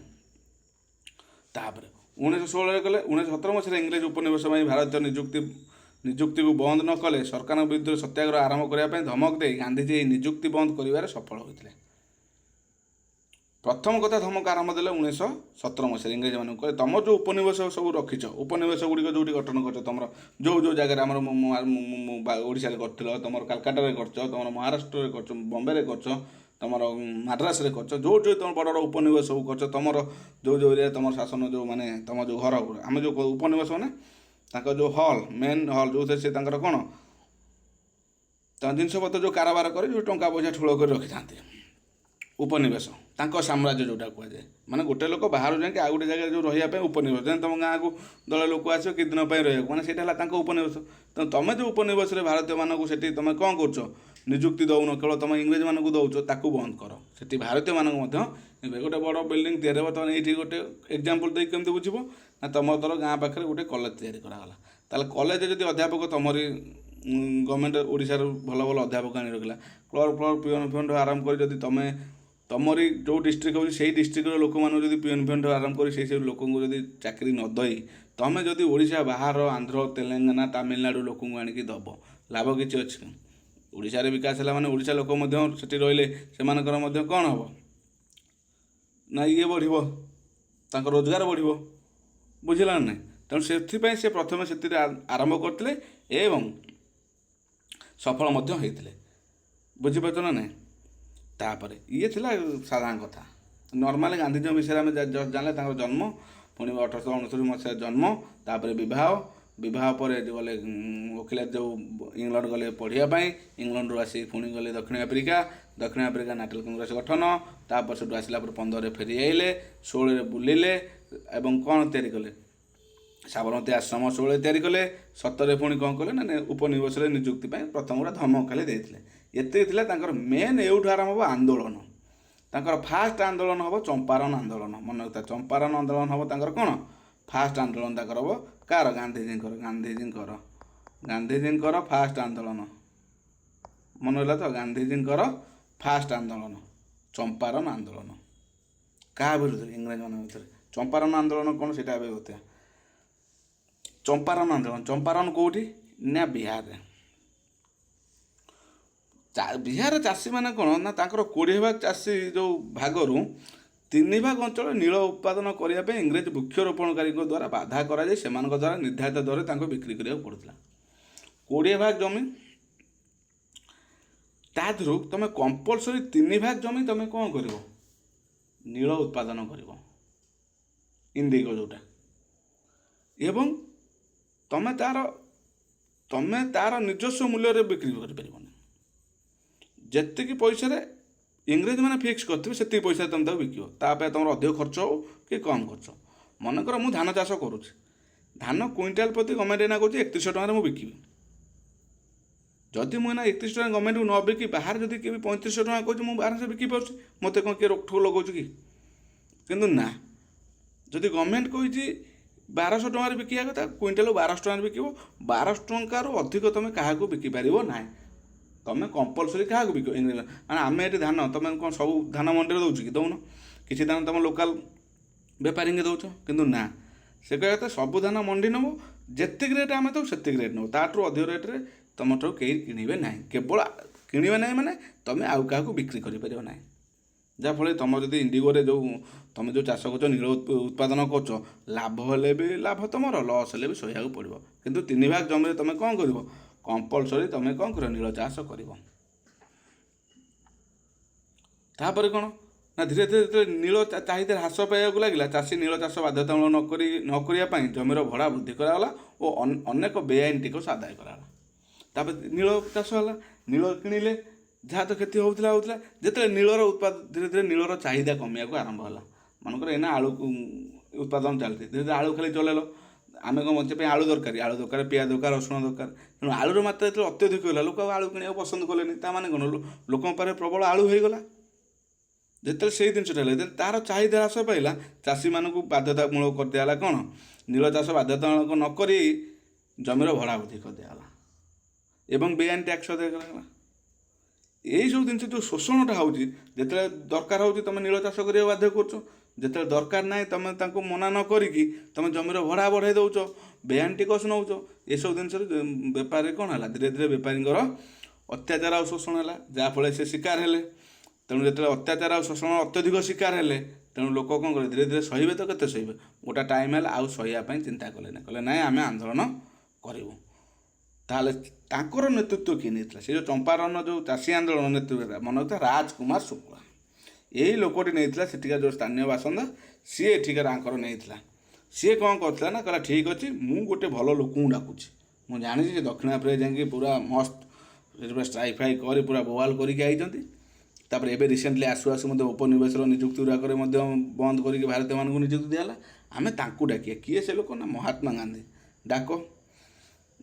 ତାପରେ 1916ରେ କଲେ। 1917 ମସିହାରେ ଇଂରେଜ ଉପନିବେଶ ପାଇଁ ଭାରତୀୟ ନିଯୁକ୍ତିକୁ ବନ୍ଦ ନ କଲେ ସରକାରଙ୍କ ବିରୁଦ୍ଧରେ ସତ୍ୟାଗ୍ରହ ଆରମ୍ଭ କରିବା ପାଇଁ ଧମକ ଦେଇ ଗାନ୍ଧିଜୀ ଏହି ନିଯୁକ୍ତି ବନ୍ଦ କରିବାରେ ସଫଳ ହୋଇଥିଲେ। ପ୍ରଥମ କଥା ଧମକ ଆରମ୍ଭ ଦେଲେ 1917 ମସିହାରେ ଇଂରେଜମାନଙ୍କୁ କହିଲେ, ତୁମର ଯେଉଁ ଉପନିବେଶ ସବୁ ରଖିଛ, ଉପନିବେଶ ଗୁଡ଼ିକ ଯେଉଁଠି ଗଠନ କରିଛ, ତୁମର ଯେଉଁ ଜାଗାରେ ଆମର ଓଡ଼ିଶାରେ କରିଥିଲ, ତୁମର କାଲକାଟାରେ କରିଛ, ତୁମର ମହାରାଷ୍ଟ୍ରରେ କରିଛ, ବମ୍ବେରେ କରିଛ, ତୁମର ମାଡ୍ରାସରେ କରିଛ, ଯେଉଁଠି ତୁମ ବଡ଼ ବଡ଼ ଉପନିବେଶ ସବୁ କରିଛ, ତୁମର ଯେଉଁ ଏରିଆରେ ତୁମର ଶାସନ, ଯେଉଁ ମାନେ ତୁମ ଯେଉଁ ଘର, ଆମେ ଯେଉଁ ଉପନିବେଶ ମାନେ ତାଙ୍କ ଯେଉଁ ହଲ୍, ମେନ୍ ହଲ୍ ଯେଉଁଥିରେ ସେ ତାଙ୍କର କ'ଣ ତାଙ୍କ ଜିନିଷପତ୍ର ଯେଉଁ କାରବାର କରି ଯେଉଁ ଟଙ୍କା ପଇସା ଠୁଳ କରି ରଖିଥାନ୍ତି, ଉପନିବେଶ ତାଙ୍କ ସାମ୍ରାଜ୍ୟ ଯେଉଁଟା କୁହାଯାଏ। ମାନେ ଗୋଟେ ଲୋକ ବାହାରୁ ଯାଇକି ଆଉ ଗୋଟେ ଜାଗାରେ ଯେଉଁ ରହିବା ପାଇଁ ଉପନିବେଶ, ଯେମିତି ତୁମ ଗାଁକୁ ଦଳେ ଲୋକ ଆସିବ କିଛି ଦିନ ପାଇଁ ରହିବାକୁ, ମାନେ ସେଇଟା ହେଲା ତାଙ୍କ ଉପନିବେଶ। ତେଣୁ ତୁମେ ଯେଉଁ ଉପନିବେଶରେ ଭାରତୀୟମାନଙ୍କୁ ସେଠି ତୁମେ କ'ଣ କରୁଛ? ନିଯୁକ୍ତି ଦେଉନ, କେବଳ ତୁମେ ଇଂରେଜମାନଙ୍କୁ ଦେଉଛ, ତାକୁ ବନ୍ଦ କର। ସେଠି ଭାରତୀୟମାନଙ୍କୁ ମଧ୍ୟ ଗୋଟେ ବଡ଼ ବିଲ୍ଡିଂ ତିଆରି ହେବ। ତୁମେ ଏଇଠି ଗୋଟେ ଏକ୍ଜାମ୍ପଲ୍ ଦେଇକି କେମିତି ବୁଝିବ ନା, ତୁମର ଧର ଗାଁ ପାଖରେ ଗୋଟେ କଲେଜ ତିଆରି କରାଗଲା, ତାହେଲେ କଲେଜରେ ଯଦି ଅଧ୍ୟାପକ ତୁମରି ଗଭର୍ଣ୍ଣମେଣ୍ଟ ଓଡ଼ିଶାରୁ ଭଲ ଭଲ ଅଧ୍ୟାପକ ଆଣି ରଖିଲା, କ୍ଲର୍କ ପିଅନ ଆରମ୍ଭ କରି ଯଦି ତୁମରି ଯେଉଁ ଡିଷ୍ଟ୍ରିକ୍ଟ ହେଉଛି ସେଇ ଡିଷ୍ଟ୍ରିକ୍ଟର ଲୋକମାନଙ୍କୁ ଯଦି ପିଅନ ଆରମ୍ଭ କରି ସେଇ ଲୋକଙ୍କୁ ଯଦି ଚାକିରି ନ ଦେଇ ତୁମେ ଯଦି ଓଡ଼ିଶା ବାହାର ଆନ୍ଧ୍ର, ତେଲେଙ୍ଗାନା, ତାମିଲନାଡ଼ୁ ଲୋକଙ୍କୁ ଆଣିକି ଦେବ, ଲାଭ କିଛି ଅଛି? ଓଡ଼ିଶାରେ ବିକାଶ ହେଲା ମାନେ ଓଡ଼ିଶା ଲୋକ ମଧ୍ୟ ସେଠି ରହିଲେ ସେମାନଙ୍କର ମଧ୍ୟ କ'ଣ ହେବ ନା ବଢ଼ିବ, ତାଙ୍କ ରୋଜଗାର ବଢ଼ିବ। ବୁଝିଲା ନା ନାହିଁ? ତେଣୁ ସେଥିପାଇଁ ସେ ପ୍ରଥମେ ସେଥିରେ ଆରମ୍ଭ କରିଥିଲେ ଏବଂ ସଫଳ ମଧ୍ୟ ହୋଇଥିଲେ। ବୁଝିପାରୁଛ ନା ନାହିଁ? ତାପରେ ଥିଲା ସାଧାରଣ କଥା। ନର୍ମାଲି ଗାନ୍ଧିଜୀଙ୍କ ବିଷୟରେ ଆମେ ଜାଣିଲେ ତାଙ୍କର ଜନ୍ମ, ପୁଣି 1869 ମସିହାରେ ଜନ୍ମ, ତାପରେ ବିବାହ ପରେ ଗଲେ ଓକିଲାତି ଯେଉଁ ଇଂଲଣ୍ଡ ଗଲେ ପଢ଼ିବା ପାଇଁ, ଇଂଲଣ୍ଡରୁ ଆସି ପୁଣି ଗଲେ ଦକ୍ଷିଣ ଆଫ୍ରିକା ନ୍ୟାସନାଲ୍ କଂଗ୍ରେସ ଗଠନ, ତାପରେ ସେଠୁ ଆସିଲା ପରେ 15ରେ ଫେରି ଆଇଲେ, 16ରେ ବୁଲିଲେ ଏବଂ କ'ଣ ତିଆରି କଲେ? ସାବରମତୀ ଆଶ୍ରମ ସବୁବେଳେ ତିଆରି କଲେ। ସତରେ ପୁଣି କ'ଣ କଲେ ନା ଉପନିବେଶରେ ନିଯୁକ୍ତି ପାଇଁ ପ୍ରଥମ ଗୋଟେ ଧମକ ଖାଲି ଦେଇଥିଲେ। ଏତିକି ଥିଲା ତାଙ୍କର ମେନ୍। ଏଇଠୁ ଆରମ୍ଭ ହେବ ଆନ୍ଦୋଳନ। ତାଙ୍କର ଫାଷ୍ଟ ଆନ୍ଦୋଳନ ହେବ ଚମ୍ପାରଣ ଆନ୍ଦୋଳନ। ମନେ ରଖିଥା, ଚମ୍ପାରଣ ଆନ୍ଦୋଳନ ହେବ ତାଙ୍କର କ'ଣ ଫାଷ୍ଟ ଆନ୍ଦୋଳନ ତାଙ୍କର ହେବ। କାହାର? ଗାନ୍ଧିଜୀଙ୍କର ଫାଷ୍ଟ ଆନ୍ଦୋଳନ। ମନେ ରହିଲା ତ? ଗାନ୍ଧିଜୀଙ୍କର ଫାଷ୍ଟ ଆନ୍ଦୋଳନ ଚମ୍ପାରଣ ଆନ୍ଦୋଳନ। କାହା ବିରୁଦ୍ଧରେ? ଇଂରେଜମାନଙ୍କ ଭିତରେ। ଚମ୍ପାରଣ ଆନ୍ଦୋଳନ କ'ଣ ସେଇଟା ଏବେ କଥା। ଚମ୍ପାରଣ ଆନ୍ଦୋଳନ, ଚମ୍ପାରଣ କେଉଁଠି ନା ବିହାରରେ। ବିହାରରେ ଚାଷୀମାନେ କ'ଣ ନା ତାଙ୍କର 20 ଭାଗ ଚାଷୀ ଯେଉଁ ଭାଗରୁ 3 ଭାଗ ଅଞ୍ଚଳ ନୀଳ ଉତ୍ପାଦନ କରିବା ପାଇଁ ଇଂରେଜ ବୃକ୍ଷରୋପଣକାରୀଙ୍କ ଦ୍ୱାରା ବାଧା କରାଯାଇ ସେମାନଙ୍କ ଦ୍ୱାରା ନିର୍ଦ୍ଧାରିତ ଦରରେ ତାଙ୍କୁ ବିକ୍ରି କରିବାକୁ ପଡ଼ୁଥିଲା। 20 ଭାଗ ଜମି, ତା ଦେହରୁ ତୁମେ କମ୍ପଲସରି 3 ଭାଗ ଜମି ତୁମେ କ'ଣ କରିବ? ନୀଳ ଉତ୍ପାଦନ କରିବ, ଇଣ୍ଡିଗୋ ଯେଉଁଟା। ଏବଂ ତୁମେ ତାର ନିଜସ୍ୱ ମୂଲ୍ୟରେ ବିକ୍ରି କରିପାରିବନି। ଯେତିକି ପଇସାରେ ଇଂରେଜମାନେ ଫିକ୍ସ କରିଥିବେ ସେତିକି ପଇସାରେ ତୁମେ ତାକୁ ବିକିବ। ତା ପାଇଁ ତୁମର ଅଧିକ ଖର୍ଚ୍ଚ ହେଉ କି କମ୍ ଖର୍ଚ୍ଚ। ମନେକର ମୁଁ ଧାନ ଚାଷ କରୁଛି, ଧାନ କୁଇଣ୍ଟାଲ ପ୍ରତି ଗଭର୍ଣ୍ଣମେଣ୍ଟ ଏଇନା କହୁଛି 3100 ଟଙ୍କାରେ ମୁଁ ବିକିବି। ଯଦି ମୁଁ ଏଇନା 31 ଟଙ୍କା ଗଭର୍ଣ୍ଣମେଣ୍ଟକୁ ନ ବିକି ବାହାରେ ଯଦି କିଏ 3500 ଟଙ୍କା କହୁଛି, ମୁଁ ବାହାରେ ବିକି ପାରୁଛି, ମୋତେ କ'ଣ କିଏ ରୋକଠୋକ ଲଗାଉଛି କି? କିନ୍ତୁ ନା, ଯଦି ଗଭର୍ଣ୍ଣମେଣ୍ଟ କହିଛି 1200 ଟଙ୍କାରେ ବିକିବା କଥା, କୁଇଣ୍ଟାଲ 1200 ଟଙ୍କାରେ ବିକିବ। 1200 ଟଙ୍କାରୁ ଅଧିକ ତୁମେ କାହାକୁ ବିକିପାରିବ ନାହିଁ। ତୁମେ କମ୍ପଲସରି କାହାକୁ ବିକିବ? ଇଂରେଜ। ମାନେ ଆମେ ଏଠି ଧାନ, ତୁମେ କ'ଣ ସବୁ ଧାନ ମଣ୍ଡିରେ ଦେଉଛୁ କି? ଦେଉନ। କିଛି ଧାନ ତୁମ ଲୋକାଲ ବେପାରୀଙ୍କୁ ଦେଉଛ। କିନ୍ତୁ ନା, ସେ କହିବା କଥା ସବୁ ଧାନ ମଣ୍ଡି ନେବ, ଯେତିକି ରେଟ୍ ଆମେ ଦେବୁ ସେତିକି ରେଟ୍ ନେବ, ତାଠୁ ଅଧିକ ରେଟ୍ରେ ତୁମଠାରୁ କେହି କିଣିବେ ନାହିଁ। କେବଳ କିଣିବେ ନାହିଁ ମାନେ ତୁମେ ଆଉ କାହାକୁ ବିକ୍ରି କରିପାରିବ ନାହିଁ। ଯାହାଫଳରେ ତୁମ ଯଦି ଇଣ୍ଡିଗୋରେ ତୁମେ ଯେଉଁ ଚାଷ କରୁଛ, ନୀଳ ଉତ୍ପାଦନ କରୁଛ, ଲାଭ ହେଲେ ବି ଲାଭ ତୁମର, ଲସ୍ ହେଲେ ବି ସହିବାକୁ ପଡ଼ିବ। କିନ୍ତୁ 3 ଭାଗ ଜମିରେ ତୁମେ କ'ଣ କରିବ? କମ୍ପଲସରି ତୁମେ କ'ଣ କରିବ? ନୀଳ ଚାଷ କରିବ। ତାପରେ କ'ଣ ନା ଧୀରେ ଧୀରେ ଯେତେବେଳେ ନୀଳ ଚାହିଦା ହ୍ରାସ ପାଇବାକୁ ଲାଗିଲା, ଚାଷୀ ନୀଳ ଚାଷ ବାଧ୍ୟତାମୂଳକ ନ କରିବା ପାଇଁ ଜମିର ଭଡ଼ା ବୃଦ୍ଧି କରାଗଲା ଓ ଅନେକ ବେଆଇନ ଟିକସ ଆଦାୟ କରାଗଲା। ତାପରେ ନୀଳ ଚାଷ ହେଲା, ନୀଳ କିଣିଲେ, ଯାହା ତ କ୍ଷତି ହେଉଥିଲା। ଯେତେବେଳେ ନୀଳର ଧୀରେ ଧୀରେ ନୀଳର ଚାହିଦା କମିବାକୁ ଆରମ୍ଭ ହେଲା। ମନେକର ଏଇନା ଆଳୁ ଉତ୍ପାଦନ ଚାଲିଛି, ଧୀରେ ଧୀରେ ଆଳୁ ଖାଲି ଚଲେଇଲ। ଆମେ କ'ଣ ବଞ୍ଚିବା ପାଇଁ ଆଳୁ ଦରକାର, ପିଆଜ ଦରକାର, ରସୁଣ ଦରକାର। ତେଣୁ ଆଳୁର ମାତ୍ରା ଯେତେବେଳେ ଅତ୍ୟଧିକ ହେଲା, ଲୋକ ଆଉ ଆଳୁ କିଣିବାକୁ ପସନ୍ଦ କଲେନି। ତା'ମାନେ କ'ଣ? ଲୋକଙ୍କ ପାଖରେ ପ୍ରବଳ ଆଳୁ ହୋଇଗଲା। ଯେତେବେଳେ ସେଇ ଜିନିଷଟା ହେଲା, ଯେତେବେଳେ ତା'ର ଚାହିଦା ହ୍ରାସ ପାଇଲା, ଚାଷୀମାନଙ୍କୁ ବାଧ୍ୟତାମୂଳକ କରିଦିଆଗଲା କ'ଣ? ନୀଳ ଚାଷ ବାଧ୍ୟତାମୂଳକ ନ କରି ଜମିର ଭଡ଼ା ବୃଦ୍ଧି କରିଦିଆଗଲା ଏବଂ ବେଆଇନ ଟ୍ୟାକ୍ସ ଆଦାୟ କରାଗଲା। ଏଇସବୁ ଜିନିଷ ଯେଉଁ ଶୋଷଣଟା ହେଉଛି, ଯେତେବେଳେ ଦରକାର ହେଉଛି ତୁମେ ନୀଳ ଚାଷ କରିବାକୁ ବାଧ୍ୟ କରୁଛ, ଯେତେବେଳେ ଦରକାର ନାହିଁ ତୁମେ ତାଙ୍କୁ ମନା ନ କରିକି ତୁମେ ଜମିର ଭଡ଼ା ବଢ଼ାଇ ଦେଉଛ, ବେଆଇନ ଟିକସ ନେଉଛ। ଏସବୁ ଜିନିଷରେ ବେପାରରେ କ'ଣ ହେଲା? ଧୀରେ ଧୀରେ ବେପାରୀଙ୍କର ଅତ୍ୟାଚାର ଆଉ ଶୋଷଣ ହେଲା, ଯାହାଫଳରେ ସେ ଶିକାର ହେଲେ। ତେଣୁ ଯେତେବେଳେ ଅତ୍ୟାଚାର ଆଉ ଶୋଷଣ ଅତ୍ୟଧିକ ଶିକାର ହେଲେ, ତେଣୁ ଲୋକ କ'ଣ କଲେ? ଧୀରେ ଧୀରେ ସହିବେ ତ କେତେ ସହିବେ। ଗୋଟେ ଟାଇମ୍ ହେଲା ଆଉ ସହିବା ପାଇଁ ଚିନ୍ତା କଲେନି, କହିଲେ ନାଇଁ ଆମେ ଆନ୍ଦୋଳନ କରିବୁ। ତାହେଲେ ତାଙ୍କର ନେତୃତ୍ୱ କିଏ ନେଇଥିଲା? ସେ ଯେଉଁ ଚମ୍ପାରଣ ଯେଉଁ ଚାଷୀ ଆନ୍ଦୋଳନ ନେତୃତ୍ୱ ମନେ ରଖିଥିଲା ରାଜକୁମାର ଶୁକ୍ଲା। ଏଇ ଲୋକଟି ନେଇଥିଲା, ସେଠିକା ଯେଉଁ ସ୍ଥାନୀୟ ବାସନ୍ଦ, ସିଏ ଏଠିକାର ଆଙ୍କର ନେଇଥିଲା। ସିଏ କ'ଣ କରିଥିଲା ନା କହିଲା ଠିକ୍ ଅଛି, ମୁଁ ଗୋଟେ ଭଲ ଲୋକଙ୍କୁ ଡାକୁଛି। ମୁଁ ଜାଣିଛି ଯେ ଦକ୍ଷିଣ ଆଫ୍ରିକା ଯାଇକି ପୁରା ମସ୍ତ ଷ୍ଟ୍ରାଇକ୍ ଫ୍ରାଇକ୍ କରି ପୁରା ବୋୱାଲ କରିକି ଆଇଛନ୍ତି। ତାପରେ ଏବେ ରିସେଣ୍ଟଲି ଆସୁ ମଧ୍ୟ ଉପନିବେଶର ନିଯୁକ୍ତି ଗୁଡ଼ାକରେ ମଧ୍ୟ ବନ୍ଦ କରିକି ଭାରତୀୟମାନଙ୍କୁ ନିଯୁକ୍ତି ଦିଆହେଲା। ଆମେ ତାଙ୍କୁ ଡାକିବା। କିଏ ସେ ଲୋକ? ନା ମହାତ୍ମା ଗାନ୍ଧୀ। ଡାକ।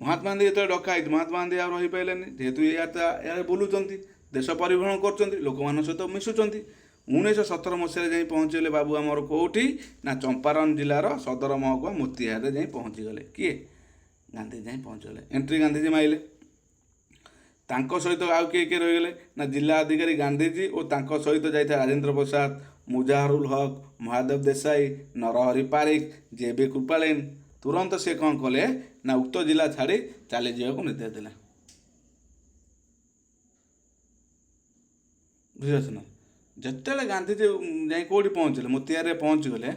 ମହାତ୍ମା ଗାନ୍ଧୀ ଯେତେବେଳେ ଡକା ହେଇଛି, ମହାତ୍ମା ଗାନ୍ଧୀ ଆଉ ରହିପାରିଲେନି। ଯେହେତୁ ଏହାର ବୁଲୁଛନ୍ତି, ଦେଶ ପରିଭ୍ରମଣ କରୁଛନ୍ତି, ଲୋକମାନଙ୍କ ସହିତ ମିଶୁଛନ୍ତି। 1917 ମସିହାରେ ଯାଇ ପହଞ୍ଚିଗଲେ ବାବୁ ଆମର କେଉଁଠି? ନା ଚମ୍ପାରଣ ଜିଲ୍ଲାର ସଦର ମହକୁମା ମୋତିହାରରେ ଯାଇ ପହଞ୍ଚିଗଲେ। କିଏ? ଗାନ୍ଧୀ ଯାଇ ପହଞ୍ଚିଗଲେ। ଏଣ୍ଟ୍ରି ଗାନ୍ଧୀଜୀ ମାଇଲେ। ତାଙ୍କ ସହିତ ଆଉ କିଏ କିଏ ରହିଗଲେ? ନା ଜିଲ୍ଲା ଅଧିକାରୀ ଗାନ୍ଧୀଜୀ ଓ ତାଙ୍କ ସହିତ ଯାଇଥିବା ରାଜେନ୍ଦ୍ର ପ୍ରସାଦ, ମୁଜାହରୁଲ ହକ, ମହାଦେବ ଦେଶାଇ, ନରହରି ପାରିକ, ଜେ.ବି. କୃପାଳୀନ। ତୁରନ୍ତ ସେ କ'ଣ କଲେ ନା ଉକ୍ତ ଜିଲ୍ଲା ଛାଡ଼ି ଚାଲିଯିବାକୁ ନିର୍ଦ୍ଦେଶ ଦେଲେ। ବୁଝିପାରୁଛ ନା? ଯେତେବେଳେ ଗାନ୍ଧୀଜୀ ଯାଇ କେଉଁଠି ପହଞ୍ଚିଲେ? ମୋତିହାରରେ ପହଞ୍ଚିଗଲେ।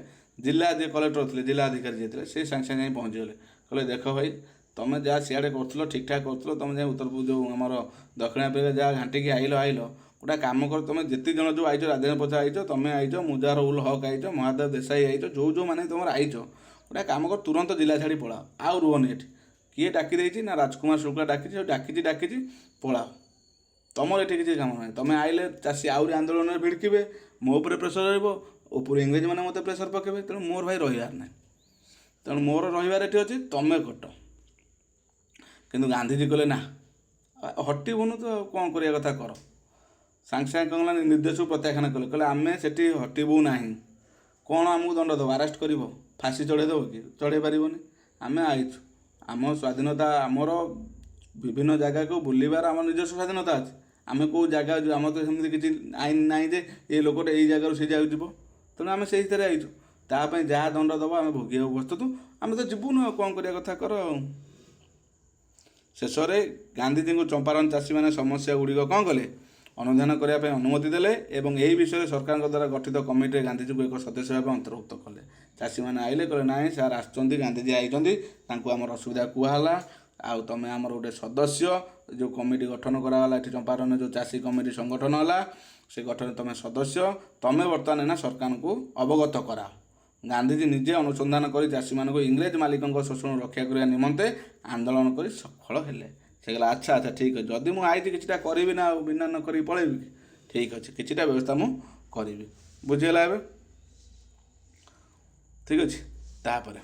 ଜିଲ୍ଲା ଯିଏ କଲେକ୍ଟର ଥିଲେ, ଜିଲ୍ଲା ଅଧିକାରୀ ଯିଏ ଥିଲେ, ସେ ସାଙ୍ଗେ ସାଙ୍ଗେ ଯାଇ ପହଞ୍ଚିଗଲେ। କହିଲେ ଦେଖ ଭାଇ, ତୁମେ ଯାହା ସିଆଡ଼େ କରୁଥିଲ ଠିକ୍ଠାକ୍ କରୁଥିଲ, ତୁମେ ଯାଇ ଯେଉଁ ଆମର ଦକ୍ଷିଣ ଆଫ୍ରିକା ଯାହା ଘାଣ୍ଟିକି ଆଇଲ। ଗୋଟେ କାମ କର, ତୁମେ ଯେତିକି ଜଣ ଯେଉଁ ଆଇଛ, ରାଜେନ୍ଦ୍ର ପ୍ରସାଦ ଆଇଛ, ତୁମେ ଆଇଛ, ମୁଜାହରୁଲ ହକ ଆଇଛ, ମହାଦେବ ଦେଶାଇ ଆଇଛ, ଯେଉଁମାନେ ତୁମର ଆଇଛ, ଗୋଟେ କାମ କର, ତୁରନ୍ତ ଜିଲ୍ଲା ଛାଡ଼ି ପଳାଅ। ଆଉ ରୁହନି ଏଠି। କିଏ ଡାକି ଦେଇଛି? ନା ରାଜକୁମାର ଶୁକ୍ଲା ଡାକିଛି। ପଳାଅ। ତୁମର ଏଠି କିଛି କାମ ନାହିଁ। ତୁମେ ଆଇଲେ ଚାଷୀ ଆହୁରି ଆନ୍ଦୋଳନରେ ଭିଡ଼ିକିବେ, ମୋ ଉପରେ ପ୍ରେସର ରହିବ, ଉପରୁ ଇଂରେଜମାନେ ମୋତେ ପ୍ରେସର ପକାଇବେ। ତେଣୁ ମୋର ଭାଇ ରହିବାର ନାହିଁ। ତେଣୁ ମୋର ରହିବାର ଏଠି ଅଛି, ତମେ କଟ। କିନ୍ତୁ ଗାନ୍ଧିଜୀ କହିଲେ ନା, ହଟିବୁନୁ ତ କ'ଣ କରିବା କଥା କର। ସାଙ୍ଗେ ସାଙ୍ଗେ କ'ଣ ହେଲା, ନିର୍ଦ୍ଦେଶକୁ ପ୍ରତ୍ୟାଖ୍ୟାନ କଲେ। କହିଲେ ଆମେ ସେଠି ହଟିବୁ ନାହିଁ। କ'ଣ ଆମକୁ ଦଣ୍ଡ ଦେବ? ଆରେଷ୍ଟ କରିବ? ଫାଶୀ ଚଢ଼େଇ ଦେବ କି? ଚଢ଼େଇ ପାରିବନି। ଆମେ ଆଇଛୁ, ଆମ ସ୍ୱାଧୀନତା, ଆମର ବିଭିନ୍ନ ଜାଗାକୁ ବୁଲିବାର ଆମର ନିଜସ୍ୱ ସ୍ୱାଧୀନତା ଅଛି। ଆମେ କେଉଁ ଜାଗା ଯିବୁ? ଆମର ତ ସେମିତି କିଛି ଆଇନ ନାହିଁ ଯେ ଏ ଲୋକଟା ଏଇ ଜାଗାରୁ ସେ ଜାଗାକୁ ଯିବ। ତେଣୁ ଆମେ ସେଇ ଭିତରେ ଆଇଛୁ। ତା ପାଇଁ ଯାହା ଦଣ୍ଡ ଦେବ ଆମେ ଭୋଗିବାକୁ ପ୍ରସ୍ତୁତ। ଆମେ ତ ଯିବୁନୁ, ଆଉ କ'ଣ କରିବା କଥା କର ଆଉ। ଶେଷରେ ଗାନ୍ଧିଜୀଙ୍କୁ ଚମ୍ପାରନ ଚାଷୀମାନେ ସମସ୍ୟା ଗୁଡ଼ିକ କ'ଣ କଲେ? ଅନୁଧ୍ୟାନ କରିବା ପାଇଁ ଅନୁମତି ଦେଲେ ଏବଂ ଏହି ବିଷୟରେ ସରକାରଙ୍କ ଦ୍ୱାରା ଗଠିତ କମିଟିରେ ଗାନ୍ଧିଜୀଙ୍କୁ ଏକ ସଦସ୍ୟ ଭାବେ ଅନ୍ତର୍ଭୁକ୍ତ କଲେ। ଚାଷୀମାନେ ଆଇଲେ, କହିଲେ ନାଇଁ ସାର୍ ଆସୁଛନ୍ତି, ଗାନ୍ଧିଜୀ ଆଇଛନ୍ତି, ତାଙ୍କୁ ଆମର ଅସୁବିଧା କୁହାହେଲା, ଆଉ ତମେ ଆମର ଗୋଟେ ସଦସ୍ୟ, ଯେଉଁ କମିଟି ଗଠନ କରାଗଲା ଏଠି ଚମ୍ପାରନରେ, ଯେଉଁ ଚାଷୀ କମିଟି ସଂଗଠନ ହେଲା, ସେ ଗଠନରେ ତମେ ସଦସ୍ୟ, ତମେ ବର୍ତ୍ତମାନ ଏଇନା ସରକାରଙ୍କୁ ଅବଗତ କରାଅ। ଗାନ୍ଧିଜୀ ନିଜେ ଅନୁସନ୍ଧାନ କରି ଚାଷୀମାନଙ୍କୁ ଇଂରେଜ ମାଲିକଙ୍କ ଶୋଷଣରୁ ରକ୍ଷା କରିବା ନିମନ୍ତେ ଆନ୍ଦୋଳନ କରି ସଫଳ ହେଲେ। ସେ କହିଲା ଆଚ୍ଛା ଆଚ୍ଛା ଠିକ୍ ଅଛି, ଯଦି ମୁଁ ଆଇଛି କିଛିଟା କରିବି ନା, ଆଉ ବିନା ନ କରିକି ପଳେଇବି କି? ଠିକ୍ ଅଛି, କିଛିଟା ବ୍ୟବସ୍ଥା ମୁଁ କରିବି। ବୁଝିଗଲା ଏବେ? ଠିକ୍ ଅଛି। ତାପରେ